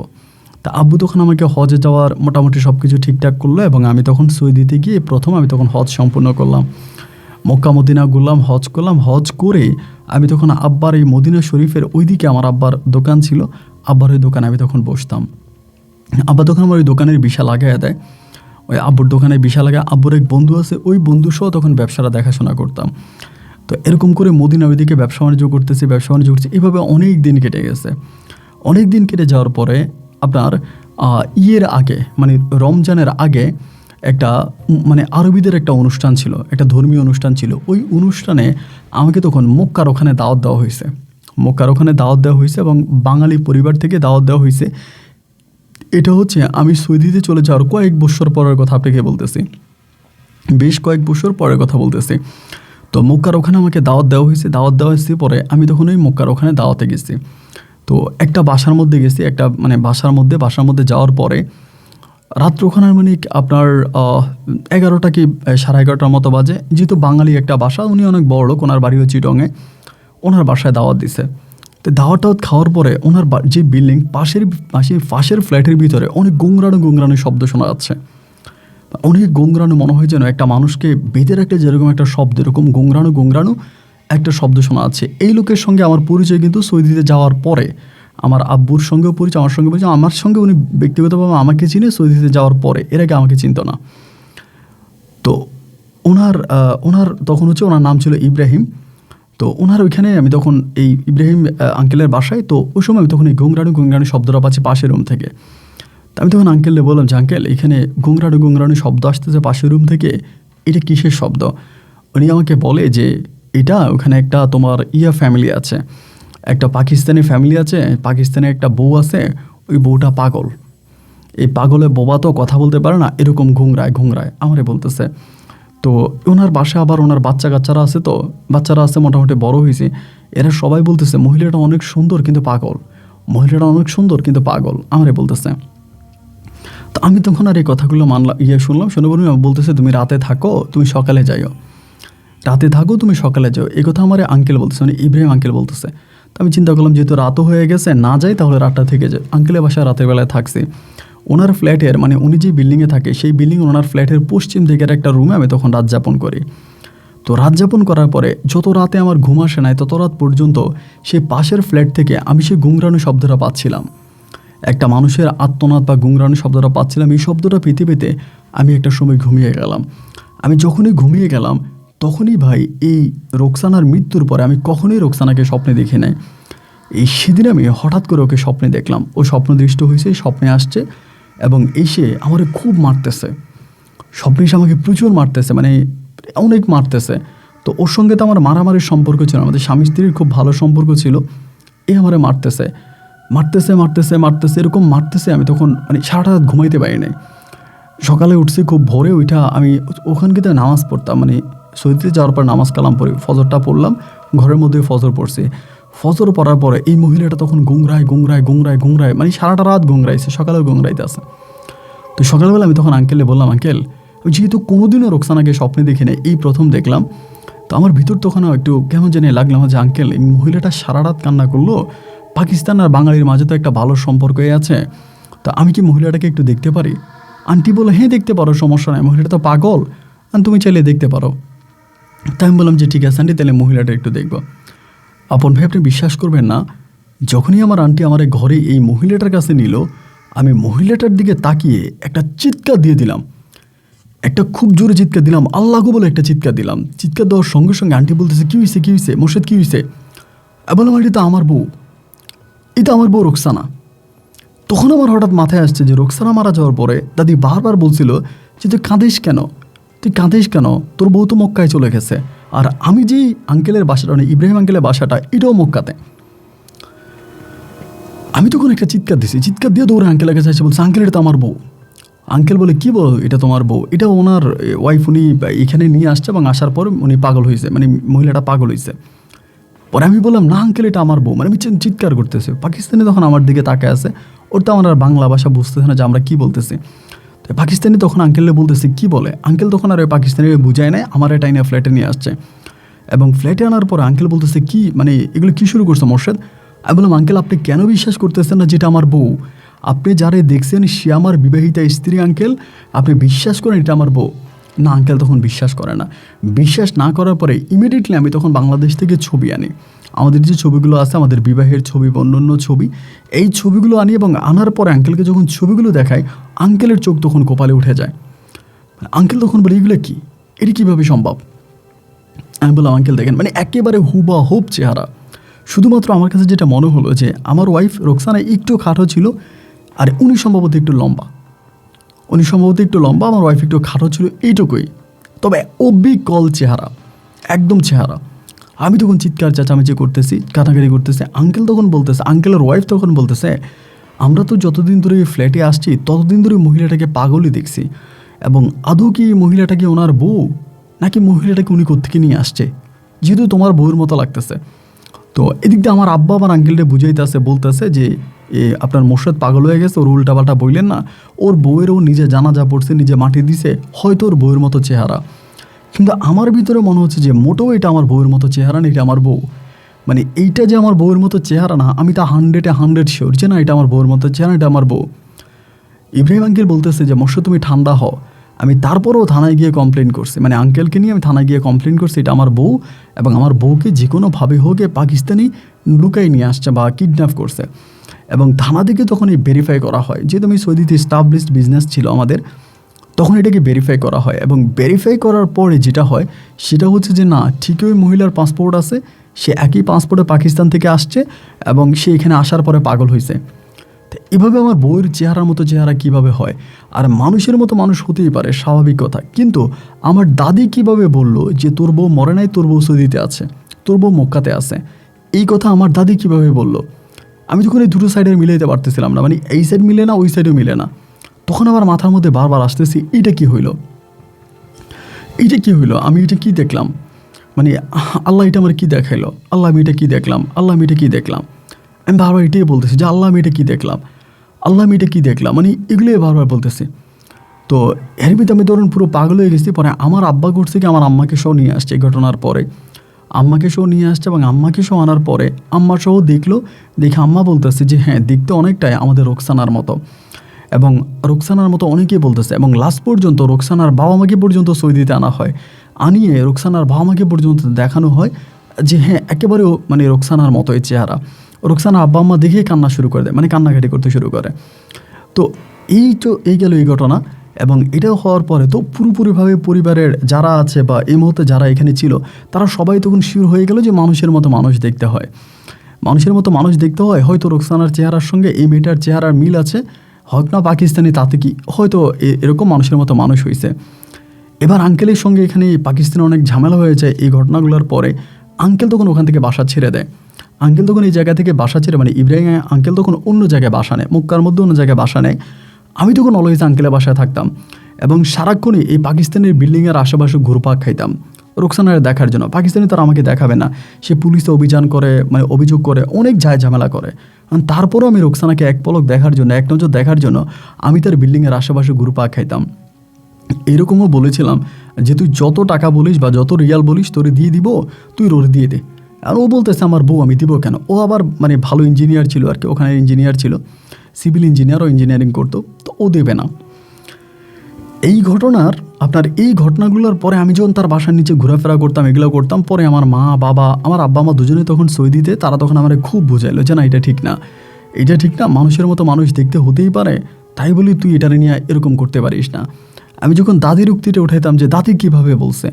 তা আব্বু তখন আমাকে হজে যাওয়ার মোটামুটি সব কিছু ঠিকঠাক করলো এবং আমি তখন সৌদিতে গিয়ে প্রথম আমি তখন হজ সম্পূর্ণ করলাম। মক্কা মদিনা ঘুরলাম, হজ করলাম। হজ করে আমি তখন আব্বার এই মদিনা শরীফের ওইদিকে আমার আব্বার দোকান ছিল, আব্বার ওই দোকানে আমি তখন বসতাম। আব্বা তখন আমার ওই দোকানের বিশাল লাগাইয়া দেয়, ওই আব্বুর দোকানে বিশাল লাগায়। আব্বুর এক বন্ধু আছে, ওই বন্ধু সহ তখন ব্যবসাটা দেখাশোনা করতাম। তো এরকম করে মদিনা ওইদিকে ব্যবসা বাণিজ্য করতেছি। এভাবে অনেক দিন কেটে গেছে। অনেক দিন কেটে যাওয়ার পরে আপনার ইয়ের আগে মানে রমজানের আগে একটা মানে আরবিদের একটা অনুষ্ঠান ছিল, একটা ধর্মীয় অনুষ্ঠান ছিল। ওই অনুষ্ঠানে আমাকে তখন মক্কার ওখানে দাওয়াত দেওয়া হয়েছে এবং বাঙালি পরিবার থেকে দাওয়াত দেওয়া হয়েছে। এটা হচ্ছে আমি সৌদিতে চলে যাওয়ার কয়েক বছর পরের কথা আপনাকে বলতেছি, বেশ কয়েক বছর পরের কথা বলতেছি। তো মক্কার ওখানে আমাকে দাওয়াত দেওয়া হয়েছে পরে আমি তখন ওই মক্কার ওখানে দাওয়াতে গেছি। তো একটা বাসার মধ্যে গেছি, একটা মানে বাসার মধ্যে যাওয়ার পরে রাত্র ওখানে মানে আপনার 11টা কি 11:30টার মতো বাজে। যেহেতু বাঙালি একটা বাসা, উনি অনেক বড় লোক, ওনার বাড়িও চিটংয়ে, ওনার বাসায় দাওয়াত দিছে। তো দাওয়াত খাওয়ার পরে ওনার যে বিল্ডিং পাশের ফ্ল্যাটের ভিতরে অনেক গুংরানো শব্দ শোনা যাচ্ছে। অনেক গুংরানো, মনে হয় যেন একটা মানুষকে বেঁধে রাখলে যেরকম একটা শব্দ, এরকম গুংরানো একটা শব্দ শোনা যাচ্ছে। এই লোকের সঙ্গে আমার পরিচয় কিন্তু সৌদিতে যাওয়ার পরে, আমার আব্বুর সঙ্গেও পরিচয়, আমার সঙ্গে উনি ব্যক্তিগতভাবে আমাকে চিনে সৌদিতে যাওয়ার পরে, এর আগে আমাকে চিনত না। তো ওনার তখন হচ্ছে ওনার নাম ছিল ইব্রাহিম। তো ওনার ওইখানে আমি তখন এই ইব্রাহিম আঙ্কেলের বাসায়, তো ওই সময় আমি তখন এই গুংরানো শব্দটা পাচ্ছি পাশের রুম থেকে। তো আমি তখন আঙ্কেলকে বললাম যে আঙ্কেল, এখানে গুংরানো শব্দ আসতেছে পাশের রুম থেকে, এটা কিসের শব্দ? উনি আমাকে বলে যে এটা ওখানে একটা তোমার ফ্যামিলি আছে, একটা পাকিস্তানি ফ্যামিলি আছে, পাকিস্তানে একটা বউ আছে, ওই বউটা পাগল, এই পাগলের বোবা তো কথা বলতে পারে না, এরকম ঘুংরায় আমারে বলতেছে। তো ওনার বাসায় আবার ওনার বাচ্চারা আছে মোটামুটি বড় হয়েছে। এরা সবাই বলতেছে মহিলাটা অনেক সুন্দর কিন্তু পাগল, আমারে বলতেছে। তো আমি তখন আর এই কথাগুলো শুনলাম, শুনে বলুন বলতেছে তুমি রাতে থাকো, তুমি সকালে যাও, এই কথা আমার আঙ্কেল বলতেছে, মানে ইব্রাহিম আঙ্কেল বলতেছে। তো আমি চিন্তা করলাম যেহেতু রাতও হয়ে গেছে, না যাই তাহলে রাতটা থেকে যায়। আঙ্কেলের বাসায় রাতের বেলায় থাকছি। ওনার ফ্ল্যাটের মানে উনি যে বিল্ডিংয়ে থাকে সেই বিল্ডিং ওনার ফ্ল্যাটের পশ্চিম দিকের একটা রুমে আমি তখন রাত যাপন করি। তো রাত যাপন করার পরে যত রাতে আমার ঘুম আসে নাই তত রাত পর্যন্ত সেই পাশের ফ্ল্যাট থেকে আমি সেই গুংরানো শব্দটা পাচ্ছিলাম, একটা মানুষের আত্মনাদ বা গুংরানো শব্দটা পাচ্ছিলাম। এই শব্দটা পেতে আমি একটা সময় ঘুমিয়ে গেলাম। আমি যখনই ঘুমিয়ে গেলাম তখনই ভাই এই রোকসানার মৃত্যুর পরে আমি কখনোই রোকসানাকে স্বপ্নে দেখি নাই। এই সেদিন আমি হঠাৎ করে ওকে স্বপ্নে দেখলাম, ও স্বপ্নদৃষ্ট হয়েছে, স্বপ্নে আসছে এবং এসে আমাকে খুব মারতেছে। স্বপ্নে এসে আমাকে প্রচুর মারতেছে, মানে অনেক মারতেছে। তো ওর সঙ্গে তো আমার মারামারির সম্পর্ক ছিল, আমাদের স্বামী স্ত্রীর খুব ভালো সম্পর্ক ছিল। আমারে মারতেছে এরকম মারতেছে। আমি তখন মানে সারাটা রাত ঘুমাইতে পারি নাই। সকালে উঠছি খুব ভোরে, ওইটা আমি ওখানকে তো নামাজ পড়তাম, মানে সৌদিতে যাওয়ার পর নামাজ কালাম পড়ি, ফজরটা পড়লাম, ঘরের মধ্যে ফজর পড়ছি। ফজর পড়ার পরে এই মহিলাটা তখন গুংরায় মানে সারাটা রাত গুংরাইছে, সকালেও গুংরাইতে আছে। তো সকালবেলা আমি তখন আঙ্কেলে বললাম, আঙ্কেল আমি যেহেতু কোনোদিনও রোকসানাকে স্বপ্নে দেখি নাই, এই প্রথম দেখলাম। তো আমার ভিতর তখনও একটু কেমন জানি লাগলাম যে আঙ্কেল এই মহিলাটা সারা রাত কান্না করলো, পাকিস্তান আর বাঙালির মাঝে তো একটা ভালো সম্পর্কই আছে, তো আমি কি মহিলাটাকে একটু দেখতে পারি? আন্টি বলে হ্যাঁ দেখতে পারো, সমস্যা নাই, মহিলাটা তো পাগল, আর তুমি চাইলে দেখতে পারো। তাই আমি বললাম যে ঠিক আছে আন্টি, তাহলে মহিলাটা একটু দেখবো। আপন ভাই আপনি বিশ্বাস করবেন না, যখনই আমার আন্টি আমার ঘরে এই মহিলাটার কাছে নিল, আমি মহিলাটার দিকে তাকিয়ে একটা চিৎকার দিয়ে দিলাম, একটা খুব জোরে চিৎকার দিলাম, আল্লাহু বলে একটা চিৎকার দিলাম। চিৎকার দেওয়ার সঙ্গে সঙ্গে আন্টি বলতেছে কী হয়েছে মোর্শেদ, কী হয়েছে? বললাম আন্টি তো আমার বউ, এটা আমার বউ রোকসানা। তখন আমার হঠাৎ মাথায় আসছে যে রোকসানা মারা যাওয়ার পরে দাদি বারবার বলছিল যে তুই কাঁদিস কেন, তুই কাঁদিস কেন, তোর বউ তো মক্কায় চলে গেছে, আর আমি যেই আঙ্কেলের বাসাটা মানে ইব্রাহিম আঙ্কেলের বাসাটা এটাও মক্কাতে। আমি তখন একটা চিৎকার দিছি, চিৎকার দিয়ে দৌড়ে আঙ্কেলের কাছে এসে বলছে আঙ্কেল এটা তো আমার বউ। আঙ্কেল বলে কী বল, এটা তোমার বউ, এটা ওনার ওয়াইফ, উনি এখানে নিয়ে আসছে এবং আসার পর উনি পাগল হয়েছে, মানে মহিলাটা পাগল হয়েছে। পরে আমি বললাম না আঙ্কেল এটা আমার বউ, মানে আমি চিৎকার করতেছে। পাকিস্তানি তখন আমার দিকে তাকায় আছে, ওর তো আমার আর বাংলা ভাষা বুঝতেছে না যে আমরা কী বলতেছি। তো পাকিস্তানি তখন আঙ্কেলে বলতেছে কী বলে, আঙ্কেল তখন আর ওই পাকিস্তানি বুঝায় নেয়, আমার এটা এনে ফ্ল্যাটে নিয়ে আসছে। এবং ফ্ল্যাটে আনার পর আঙ্কেল বলতেছে কি মানে এগুলো কী শুরু করছো মোর্শেদ। আমি বললাম আঙ্কেল আপনি কেন বিশ্বাস করতেছেন না যেটা আমার বউ, আপনি যারে দেখছেন সে আমার বিবাহিতা স্ত্রী আঙ্কেল, আপনি বিশ্বাস করেন এটা আমার বউ। না আঙ্কেল তখন বিশ্বাস করে না। বিশ্বাস না করার পরে ইমিডিয়েটলি আমি তখন বাংলাদেশ থেকে ছবি আনি, আমাদের যে ছবিগুলো আছে আমাদের বিবাহের ছবি বা অন্যান্য ছবি, এই ছবিগুলো আনি এবং আনার পরে আঙ্কেলকে যখন ছবিগুলো দেখাই আঙ্কেলের চোখ তখন কপালে উঠে যায়। আঙ্কেল তখন বলে এগুলো কি, এটি কীভাবে সম্ভব। আমি বললাম আঙ্কেল দেখেন মানে একেবারে হুবাহুব চেহারা। শুধুমাত্র আমার কাছে যেটা মনে হলো যে আমার ওয়াইফ রোকসানা একটু খাটো ছিল আর উনি সম্ভবত একটু লম্বা, আমার ওয়াইফ একটু খাটো ছিল, এইটুকুই। তবে অবিকল চেহারা, একদম চেহারা। আমি তখন চিৎকার চেঁচামেচি করতেছি, কাটাকাটি করতেছে। আঙ্কেল তখন বলতেছে, আঙ্কেলের ওয়াইফ তখন বলতেছে আমরা তো যতদিন ধরে এই ফ্ল্যাটে আসছি ততদিন ধরে মহিলাটাকে পাগলই দেখছি, এবং আদৌ কি মহিলাটাকে ওনার বউ নাকি মহিলাটাকে উনি কোত্থেকে নিয়ে আসছে, যেহেতু তোমার বউয়ের মতো লাগতেছে। তো এদিক দিয়ে আমার আব্বা আমার আঙ্কেলটা বুঝাইতেছে, বলতেছে যে আপনার মোর্শেদ পাগল হয়ে গেছে, ওর উল্টাপাল্টা বললেন না, ওর বউয়েরও নিজে জানাজা পড়ছে, নিজে মাটি দিছে, হয়তো ওর বউয়ের মতো চেহারা। কিন্তু আমার ভিতরে মনে হচ্ছে যে মোটেও এটা আমার বউয়ের মতো চেহারা না, এটা আমার বউ। মানে এইটা যে আমার বউয়ের মতো চেহারা না, আমি তা 100% শিওর যে না এটা আমার বউয়ের মতো চেহারা, এটা আমার বউ। ইব্রাহিম আঙ্কেল বলতেছে যে মোর্শেদ তুমি ঠান্ডা হও। আমি তারপরেও থানায় গিয়ে কমপ্লেন করছি, মানে আঙ্কেলকে নিয়ে আমি থানায় গিয়ে কমপ্লেন করছি এটা আমার বউ, এবং আমার বউকে যে কোনোভাবে হোক পাকিস্তানি লুকাই নিয়ে আসছে বা কিডন্যাপ করছে। এবং থানা থেকে তখন এই ভেরিফাই করা হয়, যেহেতু আমি সৌদিতে এস্টাবলিশড বিজনেস ছিল আমাদের, তখন এটাকে ভেরিফাই করা হয়। এবং ভেরিফাই করার পরে যেটা হয় সেটা হচ্ছে যে না ঠিকই ওই মহিলার পাসপোর্ট আছে, সে একই পাসপোর্টে পাকিস্তান থেকে আসছে এবং সে এখানে আসার পরে পাগল হয়েছে। তো এভাবে আমার বউয়ের চেহারার মতো চেহারা কিভাবে হয়, আর মানুষের মতো মানুষ হতেই পারে, স্বাভাবিক কথা। কিন্তু আমার দাদি কিভাবে বলল যে তোর বউ মরে নাই, তোর বউ সৌদিতে আছে, তোর বউ মক্কাতে আছে, এই কথা আমার দাদি কিভাবে বলল। আমি যখন এই দুটো সাইডের মিলাইতে পারতেছিলাম না, মানে এই সাইড মিলে না ওই সাইডও মিলে না। তখন আমার মাথার মধ্যে বারবার আসতেছি এইটা কি হইলো, আমি এটা কি দেখলাম, মানে আল্লাহ এটা আমার কী দেখাইলো, আল্লাহ আমি এটা কী দেখলাম, আমি বারবার এটাই বলতেছি যে আল্লাহ আমি এটা কী দেখলাম, মানে এগুলোই বারবার বলতেছি। তো এর ভিতরে আমি ধরুন পুরো পাগল হয়ে গেছি। পরে আমার আব্বা করছে কি আমার আম্মাকে সহ নিয়ে আসছে এই ঘটনার পরে, এবং আম্মাকে সহ আনার পরে আম্মা সহ দেখে আম্মা বলতেছে যে হ্যাঁ দেখতে অনেকটাই আমাদের রোকসানার মতো, এবং রোকসানার মতো অনেকেই বলতেছে। এবং লাস্ট পর্যন্ত রোকসানার বাবা মাকে পর্যন্ত সৌদিতে আনা হয়, আনিয়ে রোকসানার বাবা মাকে পর্যন্ত দেখানো হয় যে হ্যাঁ একেবারে মানে রোকসানার মতোই চেহারা। রোকসানা আব্বা আম্মা দেখেই কান্না শুরু করে দেয়, মানে কান্নাকাটি করতে শুরু করে। তো এই গেল এই ঘটনা। এবং এটা হওয়ার পরে তো পুরোপুরিভাবে পরিবারের যারা আছে বা এই মুহূর্তে যারা এখানে ছিল তারা সবাই তখন শিওর হয়ে গেল যে মানুষের মতো মানুষ দেখতে হয়, হয়তো রোকসানার চেহারার সঙ্গে এই মেয়েটার চেহারার মিল আছে, হোক না পাকিস্তানি, তাতে কি হয়তো এরকম মানুষের মতো মানুষ হয়েছে। এবার আঙ্কেলের সঙ্গে এখানে পাকিস্তানে অনেক ঝামেলা হয়ে যায় এই ঘটনাগুলোর পরে। আঙ্কেল তখন ওখান থেকে বাসা ছেড়ে দেয়, এই জায়গা থেকে বাসা ছেড়ে, মানে ইব্রাহিম আঙ্কেল তখন অন্য জায়গায় বাসা নেয়, মক্কার মধ্যে অন্য জায়গায় বাসা নেয়। আমি তখন অলওয়েজ আঙ্কেলের বাসায় থাকতাম এবং সারাক্ষণই এই পাকিস্তানের বিল্ডিংয়ের আশেপাশে ঘুরপাক খাইতাম রোকসানার দেখার জন্য। পাকিস্তানি তারা আমাকে দেখাবে না, সে পুলিশে অভিযোগ করে অনেক ঝামেলা করে। তারপরও আমি রোকসানাকে এক নজর দেখার জন্য আমি তার বিল্ডিংয়ের আশেপাশে ঘুরপাক খাইতাম। এরকমও বলেছিলাম যে তুই যত টাকা বলিস বা যত রিয়াল বলিস তোরে দিয়ে দিব, তুই রোড দিয়ে দে। আর ও বলতেছে আমার বউ, আমি দিব কেন? ও আবার মানে ভালো ইঞ্জিনিয়ার ছিল আর কি, ওখানে ইঞ্জিনিয়ার ছিল, সিভিল ইঞ্জিনিয়ার, ও ইঞ্জিনিয়ারিং করতো, তো ও দেবে না। এই ঘটনাগুলোর পরে আমি যখন তার বাসার নিচে ঘোরাফেরা করতাম, এগুলো করতাম, পরে আমার মা বাবা, আমার আব্বা মা দুজনে তখন সৌদিতে, তারা তখন আমার খুব বোঝাইলো যে না এটা ঠিক না, মানুষের মতো মানুষ দেখতে হতেই পারে, তাই বলি তুই এটা নিয়ে এরকম করতে পারিস না। আমি যখন দাদির উক্তিটা উঠাইতাম যে দাদি কীভাবে বলছে,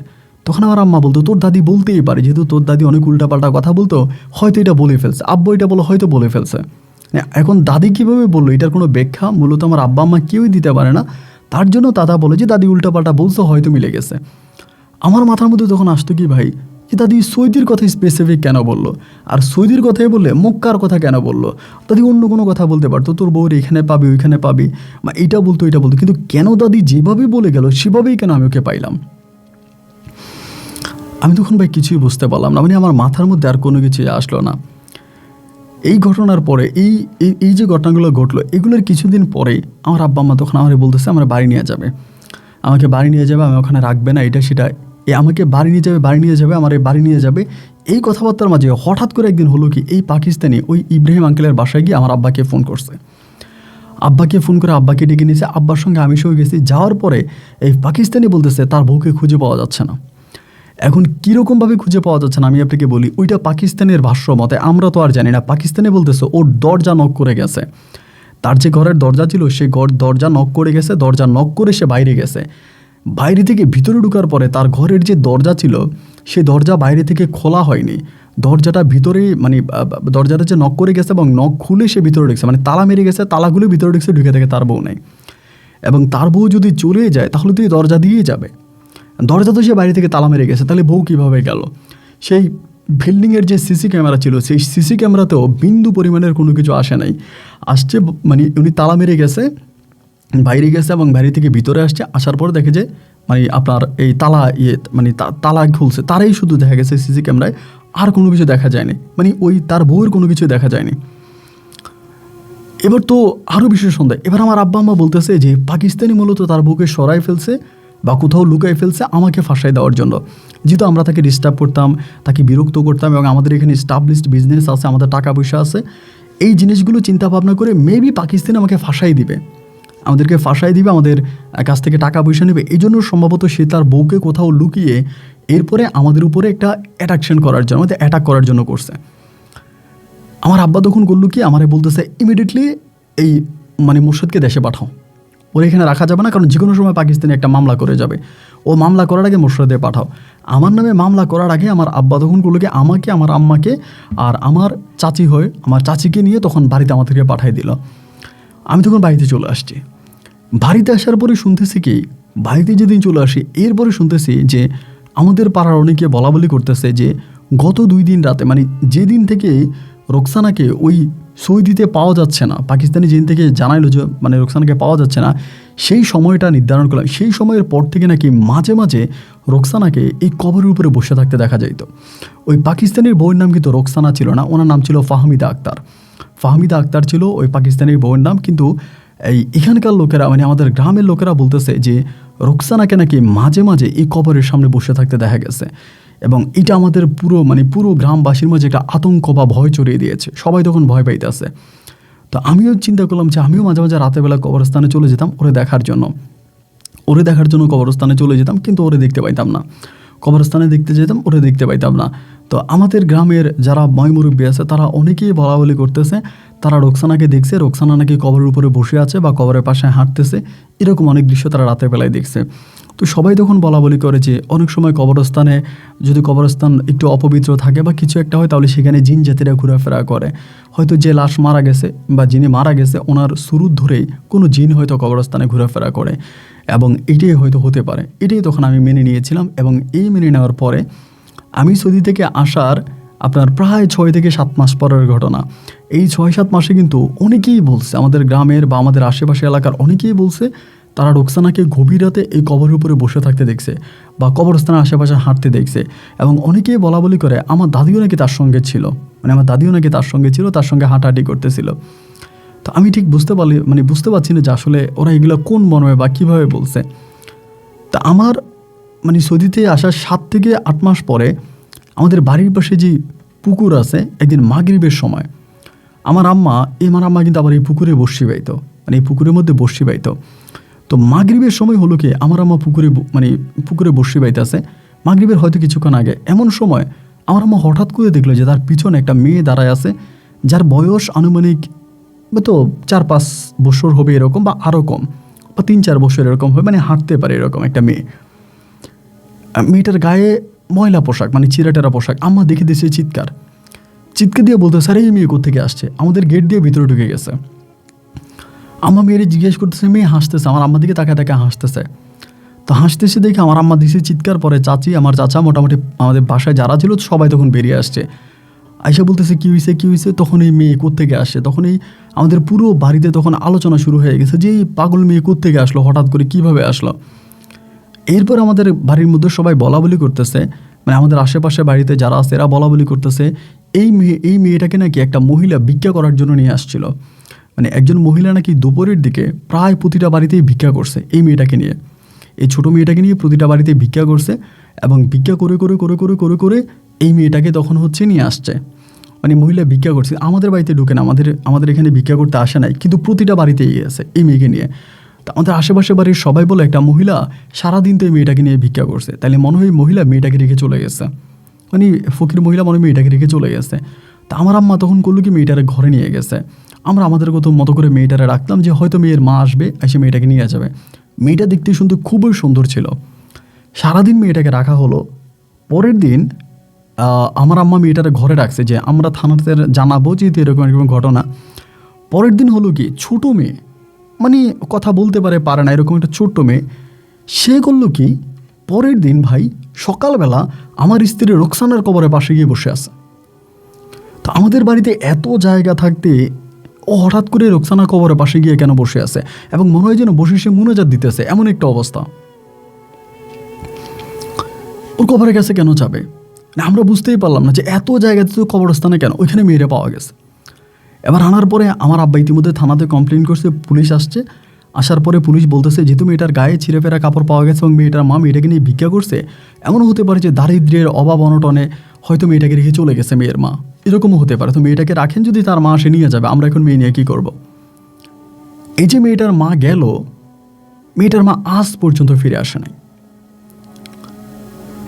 তখন আমার আম্মা বলতো তোর দাদি বলতেই পারে, যেহেতু তোর দাদি অনেক উল্টাপাল্টা কথা বলতো, হয়তো এটা বলে ফেলছে, আব্বু এটা হয়তো বলে ফেলছে। এখন দাদি কীভাবে বললো এটার কোনো ব্যাখ্যা মূলত আমার আব্বা আম্মা কেউই দিতে পারে না। তার জন্য দাদা বলে যে দাদি উল্টাপাল্টা বলছো, হয়তো মিলে গেছে। আমার মাথার মধ্যে তখন আসতো কি ভাই, যে দাদি সৌদির কথা স্পেসিফিক কেন বললো, আর সৌদির কথাই বললে মক্কার কথা কেন বললো? দাদি অন্য কোনো কথা বলতে পারতো, তোর বউর এখানে পাবি ওইখানে পাবি, বা এটা বলতো এটা বলতো, কিন্তু কেন দাদি যেভাবে বলে গেল সেভাবেই কেন আমি ওকে পাইলাম? আমি তখন ভাই কিছুই বুঝতে পারলাম না, মানে আমার মাথার মধ্যে আর কোনো কিছুই আসলো না। এই ঘটনার পরে এই এই যে ঘটনাগুলো ঘটলো, এগুলোর কিছুদিন পরেই আমার আব্বা আম্মা তখন আমার বলতেছে আমার বাড়ি নিয়ে যাবে, আমাকে বাড়ি নিয়ে যাবে, আমি ওখানে রাখবে না, এটা সেটা, আমাকে বাড়ি নিয়ে যাবে, আমার এই বাড়ি নিয়ে যাবে। এই কথাবার্তার মাঝে হঠাৎ করে একদিন হলো কি, এই পাকিস্তানি ওই ইব্রাহিম আঙ্কেলের বাসায় গিয়ে আমার আব্বাকে ফোন করছে। আব্বাকে ফোন করে আব্বাকে ডেকে নিয়েছে, আব্বার সঙ্গে আমি সঙ্গে গেছি। যাওয়ার পরে এই পাকিস্তানি বলতেছে তার বউকে খুঁজে পাওয়া যাচ্ছে না। এখন কীরকমভাবে খুঁজে পাওয়া যাচ্ছে না আমি আপনাকে বলি, ওইটা পাকিস্তানের ভাষ্য মতে, আমরা তো আর জানি না। পাকিস্তানে বলতেছে ওর দরজা নক করে গেছে, তার যে ঘরের দরজা ছিল সে দরজা নক করে গেছে, দরজা নক করে সে বাইরে গেছে। বাইরে থেকে ভিতরে ঢোকার পরে তার ঘরের যে দরজা ছিল সে দরজা বাইরে থেকে খোলা হয়নি, দরজাটা ভিতরে মানে দরজাটা যে নক করে গেছে এবং নক খুলে সে ভিতরে ঢুকছে, মানে তালা মেরে গেছে, তালাগুলো ভিতরে ঢুকছে, ঢুকে থেকে তার বউ নেই। এবং তার বউ যদি চলে যায় তাহলে তুই দরজা দিয়েই যাবে, দরজা তো সে বাইরে থেকে তালা মেরে গেছে, তাহলে বউ কীভাবে গেল? সেই বিল্ডিংয়ের যে সিসি ক্যামেরা ছিল সেই সিসি ক্যামেরাতেও বিন্দু পরিমাণের কোনো কিছু আসে নাই। আসছে মানে উনি তালা মেরে গেছে, বাইরে গেছে এবং বাইরে থেকে ভিতরে আসছে, আসার পর দেখে যে মানে আপনার এই তালা মানে তালা খুলছে, তারাই শুধু দেখা গেছে সিসি ক্যামেরায়, আর কোনো কিছু দেখা যায়নি, মানে ওই তার বউয়ের কোনো কিছু দেখা যায়নি। এবার তো আরও বিশেষ সন্দেহ, এবার আমার আব্বা আম্মা বলতেছে যে পাকিস্তানি মূলত তার বউকে সরাই ফেলছে বা কোথাও লুকাই ফেলছে আমাকে ফাঁসাই দেওয়ার জন্য, যেহেতু আমরা তাকে ডিস্টার্ব করতাম, তাকে বিরক্ত করতাম, এবং আমাদের এখানে স্টাবলিশড বিজনেস আছে, আমাদের টাকা পয়সা আছে, এই জিনিসগুলো চিন্তা ভাবনা করে মেবি পাকিস্তানি আমাকে ফাঁসাই দিবে, আমাদেরকে ফাঁসাই দিবে, আমাদের কাছ থেকে টাকা পয়সা নেবে। এই জন্য সম্ভবত সে তার বউকে কোথাও লুকিয়ে এরপরে আমাদের উপরে একটা অ্যাট্রাকশন করার জন্য, আমাদের অ্যাটাক করার জন্য করছে। আমার আব্বা তখন করলো কি, আমারে বলতেছে ইমিডিয়েটলি এই মানে মোর্শেদকে দেশে পাঠাও, ওর এখানে রাখা যাবে না, কারণ যে কোনো সময় পাকিস্তানে একটা মামলা করে যাবে, ও মামলা করার আগে মোর্শেদে পাঠাও। আমার নামে মামলা করার আগে আমার আব্বা তখন করলো কি, আমাকে, আমার আম্মাকে আর আমার চাচি হয়ে আমার চাচিকে নিয়ে তখন বাড়িতে আমাদেরকে পাঠিয়ে দিল। আমি তখন বাড়িতে চলে আসছি। বাড়িতে আসার পরে শুনতেছি কি, বাড়িতে যেদিন চলে আসি এরপরে শুনতেছি যে আমাদের পাড়ার অনেকে বলা বলি করতেছে যে গত 2 দিন রাতে, মানে যেদিন থেকে রোকসানাকে ওই সৌদিতে পাওয়া যাচ্ছে না, পাকিস্তানি যেদিন থেকে জানাইলো যে মানে রোকসানাকে পাওয়া যাচ্ছে না, সেই সময়টা নির্ধারণ করলাম, সেই সময়ের পর থেকে নাকি মাঝে মাঝে রোকসানাকে এই কবরের উপরে বসে থাকতে দেখা যাইত। ওই পাকিস্তানের বউয়ের নাম কিন্তু রোকসানা ছিল না, ওনার নাম ছিল ফাহমিদা আক্তার। ফাহমিদা আক্তার ছিল ওই পাকিস্তানের বউয়ের নাম, কিন্তু এখানকার লোকেরা মানে আমাদের গ্রামের লোকেরা বলতেছে যে রোকসানাকে নাকি মাঝে মাঝে এই কবরের সামনে বসে থাকতে দেখা গেছে, এবং এটা আমাদের পুরো গ্রামবাসীর মাঝে একটা আতঙ্ক বা ভয় ছড়িয়ে দিয়েছে, সবাই তখন ভয় পাইতেছে। তো আমিও চিন্তা করলাম যে আমিও মাঝে মাঝে রাতেরবেলা কবরস্থানে চলে যেতাম ওরে দেখার জন্য কবরস্থানে চলে যেতাম, কিন্তু ওরে দেখতে পাইতাম না। কবরস্থানে দেখতে যেতাম, ওরে দেখতে পাইতাম না। তো আমাদের গ্রামের যারা ময়মুরব্বী আছে তারা অনেকেই বলা বলি করতেছে তারা রোকসানাকে দেখছে, রোকসানা নাকি কবরের উপরে বসে আছে বা কবরের পাশে হাঁটতেছে, এরকম অনেক দৃশ্য তারা রাতের বেলায় দেখছে। তো সবাই তখন বলা বলি করে যে অনেক সময় কবরস্থানে যদি কবরস্থান একটু অপবিত্র থাকে বা কিছু একটা হয়, তাহলে সেখানে জিন জাতিরা ঘোরাফেরা করে, হয়তো যে লাশ মারা গেছে বা যিনি মারা গেছে ওনার শুরু ধরেই কোনো জিন হয়তো কবরস্থানে ঘোরাফেরা করে, এবং এটাই হয়তো হতে পারে। এটাই তখন আমি মেনে নিয়েছিলাম, এবং এই মেনে নেওয়ার পরে আমি সৌদি থেকে আসার আপনার প্রায় 6 থেকে 7 মাস পরের ঘটনা। এই 6-7 মাসে কিন্তু অনেকেই বলছে, আমাদের গ্রামের বা আমাদের আশেপাশে এলাকার অনেকেই বলছে তারা রোকসানাকে গভীর রাতে এই কবরের উপরে বসে থাকতে দেখছে বা কবরস্থানের আশেপাশে হাঁটতে দেখছে, এবং অনেকেই বলা বলি করে আমার দাদিও নাকি তার সঙ্গে ছিল, তার সঙ্গে হাঁটাহাঁটি করতেছিল। তো আমি ঠিক বুঝতে পারছি না যে আসলে ওরা এগুলো কোন মর্মে বা কীভাবে বলছে। তা আমার মানে সৌদিতে আসার 7 থেকে 8 মাস পরে আমাদের বাড়ির পাশে যে পুকুর আছে, একদিন মাগরিবের সময় আমার আম্মা কিন্তু আবার এই পুকুরে বসি পাইতো, মানে এই পুকুরের মধ্যে বসি পাইতো। তো মাগরিবের সময় হলো কি আমার আম্মা পুকুরে বসি পাইতেছে মাগরিবের হয়তো কিছুক্ষণ আগে। এমন সময় আমার আম্মা হঠাৎ করে দেখলো যে তার পিছনে একটা মেয়ে দাঁড়ায় আছে, যার বয়স আনুমানিক তো 4-5 বছর হবে এরকম, বা আরও কম, বা 3-4 বছর এরকম হবে, মানে হাঁটতে পারে এরকম একটা মেয়ে। মেয়েটার গায়ে ময়লা পোশাক, মানে চিরাটেরা পোশাক। আম্মা দেখে দিয়েছে চিৎকার দিয়ে বলতে, স্যার এই মেয়ে কোত্থেকে আসছে, আমাদের গেট দিয়ে ভিতরে ঢুকে গেছে। আম্মা মেয়েরে জিজ্ঞেস করতেছে, মেয়ে হাসতেছে, আমার আম্মা দিকে তাকায় তাকায় হাসতেছে। তো হাসতেছে দেখে আমার আম্মা দিছে চিৎকার, পরে চাচি, আমার চাচা, মোটামুটি আমাদের বাসায় যারা ছিল সবাই তখন বেরিয়ে আসছে। আয়সা বলতেছে কী হয়েছে কী হয়েছে, তখন এই মেয়ে কোত্থেকে আসছে। তখন এই আমাদের পুরো বাড়িতে তখন আলোচনা শুরু হয়ে গেছে যে এই পাগল মেয়ে কোত্থেকে আসলো, হঠাৎ করে কীভাবে আসলো। এরপর আমাদের বাড়ির মধ্যে সবাই বলা বলি করতেছে, মানে আমাদের আশেপাশে বাড়িতে যারা আছে এরা বলা বলি করতেছে এই মেয়েটাকে নাকি একটা মহিলা ভিক্ষা করার জন্য নিয়ে আসছিল। মানে একজন মহিলা নাকি দুপুরের দিকে প্রায় প্রতিটা বাড়িতেই ভিক্ষা করছে এই মেয়েটাকে নিয়ে, এই ছোটো মেয়েটাকে নিয়ে প্রতিটা বাড়িতে ভিক্ষা করছে, এবং ভিক্ষা করে করে করে করে করে করে এই মেয়েটাকে তখন হচ্ছে নিয়ে আসছে। মানে মহিলা ভিক্ষা করছে, আমাদের বাড়িতে ঢুকে না, আমাদের এখানে ভিক্ষা করতে আসে নাই, কিন্তু প্রতিটা বাড়িতেই গেছে এই মেয়েকে নিয়ে। তো আমাদের আশেপাশে বাড়ির সবাই বলে একটা মহিলা সারাদিন তো এই মেয়েটাকে নিয়ে ভিক্ষা করছে, তাহলে মনে হয় মহিলা মেয়েটাকে রেখে চলে গেছে, মানে ফকির মহিলা মনে হয় মেয়েটাকে রেখে চলে গেছে। তা আমার আম্মা তখন করলো কি, মেয়েটারে ঘরে নিয়ে গেছে। আমরা আমাদের মতো করে মেয়েটারে রাখলাম যে হয়তো মেয়ের মা আসবে, এসে মেয়েটাকে নিয়ে যাবে। মেয়েটা দেখতে শুনতে খুবই সুন্দর ছিল। সারাদিন মেয়েটাকে রাখা হলো। পরের দিন আমার আম্মা মেয়েটারে ঘরে রাখছে যে আমরা থানাতে জানাবো যেহেতু এরকম এরকম ঘটনা। পরের দিন হলো কি, ছোটো মেয়ে, মানে কথা বলতে পারে না, এরকম একটা ছোট্ট মেয়ে, সে করলো কি, পরের দিন ভাই সকালবেলা আমার স্ত্রী রোকসানার কবরের পাশে গিয়ে বসে আছে। তো আমাদের বাড়িতে এত জায়গা থাকতে ও হঠাৎ করে রোকসানার কবরের পাশে গিয়ে কেন বসে আছে, এবং মনে হয় যেন বসে সে মুনাজাত দিতেছে, এমন একটা অবস্থা। ওর কবরের কাছে কেন যাবে, আমরা বুঝতেই পারলাম না যে এত জায়গাতে তো কবরস্থানে কেন, ওইখানে মেয়েরা পাওয়া গেছে। এবার আনার পরে আমার আব্বা ইতিমধ্যে থানাতে কমপ্লেন করছে, পুলিশ আসছে। আসার পরে পুলিশ বলতেছে যেহেতু মেয়েটার গায়ে ছিঁড়ে ফেরা কাপড় পাওয়া গেছে এবং মেয়েটার মা মেয়েটাকে নিয়ে ভিক্ষা করছে, এমনও হতে পারে যে দারিদ্র্যের অভাব অনটনে হয়তো মেয়েটাকে রেখে চলে গেছে মেয়ের মা, এরকমও হতে পারে। তো মেয়েটাকে রাখেন, যদি তার মা আসে নিয়ে যাবে, আমরা এখন মেয়ে নিয়ে কী করব। এই যে মেয়েটার মা গেল, মেয়েটার মা আজ পর্যন্ত ফিরে আসে নাই,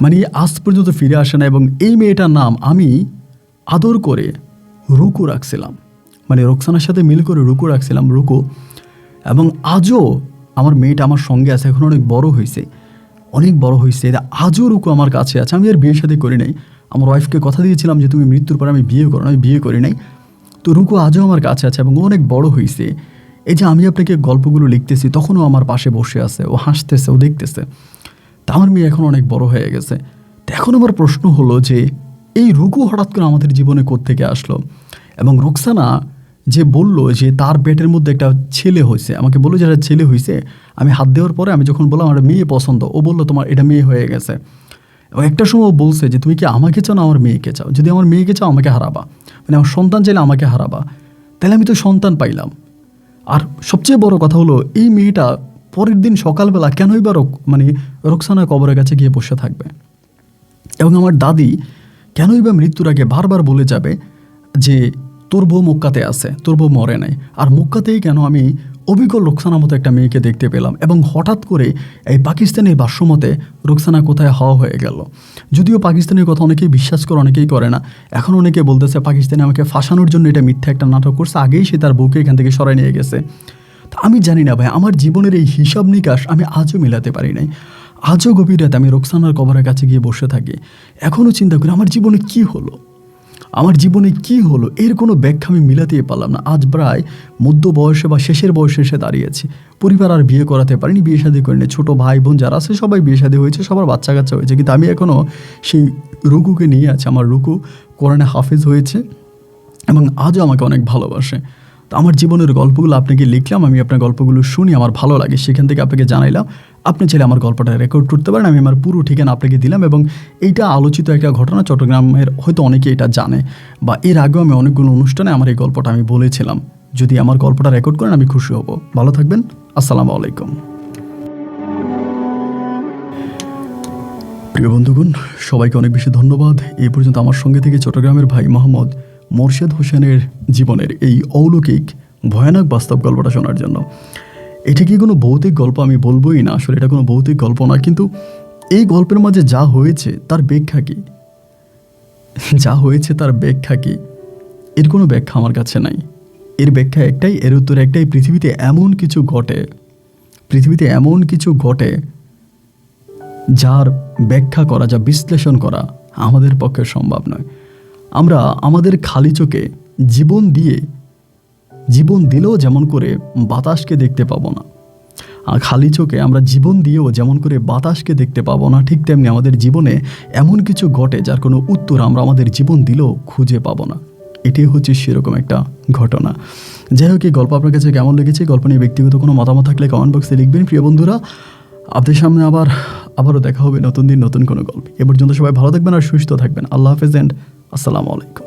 মানে আজ পর্যন্ত ফিরে আসে না। এবং এই মেয়েটার নাম আমি আদর করে রুকু রাখছিলাম, মানে রোকসানার সাথে মিল করে রুকু রাখছিলাম, রুকু। এবং আজও আমার মেয়েটা আমার সঙ্গে আছে, এখন অনেক বড় হয়েছে, আজও রুকু আমার কাছে আছে। আমি আর বিয়ে শাদী করি নাই, আমার ওয়াইফকে কথা দিয়েছিলাম যে তুমি মৃত্যুর পর আমি বিয়ে করো, আমি বিয়ে করি নাই। তো রুকু আজও আমার কাছে আছে এবং অনেক বড় হয়েছে। এই যে আমি আপনাকে গল্পগুলো লিখতেছি, তখনও আমার পাশে বসে আছে, ও হাসতেছে, ও দেখতেছে। তা আমার মেয়ে এখন অনেক বড় হয়ে গেছে। তো এখন আমার প্রশ্ন হলো যে এই রুকু হঠাৎ করে আমাদের জীবনে কোত্থেকে আসলো, এবং রোকসানা যে বলল যে তার পেটের মধ্যে একটা ছেলে হয়েছে, আমাকে বললো যে একটা ছেলে হয়েছে। আমি হাত দেওয়ার পরে আমি যখন বললাম আমার মেয়ে পছন্দ, ও বললো তোমার এটা মেয়ে হয়ে গেছে। এবং একটা সময় বলছে যে তুমি কি আমাকে চাও না আমার মেয়েকে চাও, যদি আমার মেয়েকে চাও আমাকে হারাবা, মানে আমার সন্তান চাইলে আমাকে হারাবা, তাহলে আমি তো সন্তান পাইলাম। আর সবচেয়ে বড় কথা হলো এই মেয়েটা পরের দিন সকালবেলা কেনই বা মানে রোকসানা কবরের কাছে গিয়ে বসে থাকবে, এবং আমার দাদি কেনই বা মৃত্যুর আগে বারবার বলে যাবে যে তোর বউ মক্কাতে আছে, তোর বউ মরে নাই। আর মক্কাতেই কেন আমি অভিজ্ঞ রোকসানার মতো একটা মেয়েকে দেখতে পেলাম, এবং হঠাৎ করে এই পাকিস্তানের ভাষ্যমতে রোকসানা কোথায় হওয়া হয়ে গেল। যদিও পাকিস্তানের কথা অনেকেই বিশ্বাস করে, অনেকেই করে না। এখন অনেকে বলতেছে পাকিস্তানে আমাকে ফাঁসানোর জন্য এটা মিথ্যা একটা নাটক করছে, আগেই সে তার বউকে এখান থেকে সরাই নিয়ে গেছে। আমি জানি না ভাই, আমার জীবনের এই হিসাব নিকাশ আমি আজও মেলাতে পারি নাই। আজও গভীর রাতে আমি রোকসানার কবরের কাছে গিয়ে বসে থাকি, এখনও চিন্তা করি আমার জীবনে কি হলো, এর কোনো ব্যাখ্যা আমি মিলাতেই পারলাম না। আজ প্রায় মধ্য বয়সে বা শেষের বয়সে এসে দাঁড়িয়েছি। পরিবার আর বিয়ে করাতে পারিনি, বিয়ে শাদী করিনি। ছোটো ভাই বোন যারা আছে সবাই বিয়ে শাদী হয়েছে, সবার বাচ্চা কাচ্চা হয়েছে, কিন্তু আমি এখনও সেই রুকুকে নিয়ে আছি। আমার রুকু কোরআনে হাফেজ হয়েছে এবং আজও আমাকে অনেক ভালোবাসে। তো আমার জীবনের গল্পগুলো আপনাকে লিখলাম, আমি আপনার গল্পগুলো শুনি, আমার ভালো লাগে, সেখান থেকে আপনাকে জানাইলাম। আপনি চাইলে আমার গল্পটা রেকর্ড করতে পারেন, আমি আমার পুরো ঠিকানা আপনাকে দিলাম। এবং এইটা আলোচিত একটা ঘটনা, চট্টগ্রামের হয়তো অনেকে এটা জানে, বা এর আগেও আমি অনেকগুলো অনুষ্ঠানে আমার এই গল্পটা আমি বলেছিলাম। যদি আমার গল্পটা রেকর্ড করেন আমি খুশি হব। ভালো থাকবেন, আসসালামু আলাইকুম। প্রিয় বন্ধুগণ, সবাইকে অনেক বেশি ধন্যবাদ এই পর্যন্ত আমার সঙ্গে থেকে চট্টগ্রামের ভাই মোহাম্মদ মোরশেদ হোসেনের জীবনের এই অলৌকিক ভয়ানক বাস্তব গল্পটা শোনার জন্য। এটা কি কোনো ভৌতিক গল্প আমি বলবোই না, আসলে এটা কোনো ভৌতিক গল্প না, কিন্তু এই গল্পের মাঝে যা হয়েছে তার ব্যাখ্যা কি, এর কোনো ব্যাখ্যা আমার কাছে নাই। এর ব্যাখ্যা একটাই, এর উত্তর একটাই, পৃথিবীতে এমন কিছু ঘটে যার ব্যাখ্যা করা, যা বিশ্লেষণ করা আমাদের পক্ষে সম্ভব নয়। আমরা আমাদের খালি চোখে জীবন দিয়ে জীবন দিলেও যেমন করে বাতাসকে দেখতে পাবো না, আর খালি চোখে আমরা জীবন দিয়েও যেমন করে বাতাসকে দেখতে পাবো না, ঠিক তেমনি আমাদের জীবনে এমন কিছু ঘটে যার কোনো উত্তর আমরা আমাদের জীবন দিলেও খুঁজে পাবো না। এটাই হচ্ছে সেরকম একটা ঘটনা। যাই হোক, এই গল্প আপনার কাছে কেমন লেগেছে, গল্প নিয়ে ব্যক্তিগত কোনো মতামত থাকলে কমেন্ট বক্সে লিখবেন। প্রিয় বন্ধুরা, আপনাদের সামনে আবারও দেখা হবে নতুন দিন নতুন কোনো গল্প। এ পর্যন্ত সবাই ভালো থাকবেন আর সুস্থ থাকবেন। আল্লাহ হাফেজ এন্ড আসসালামু আলাইকুম।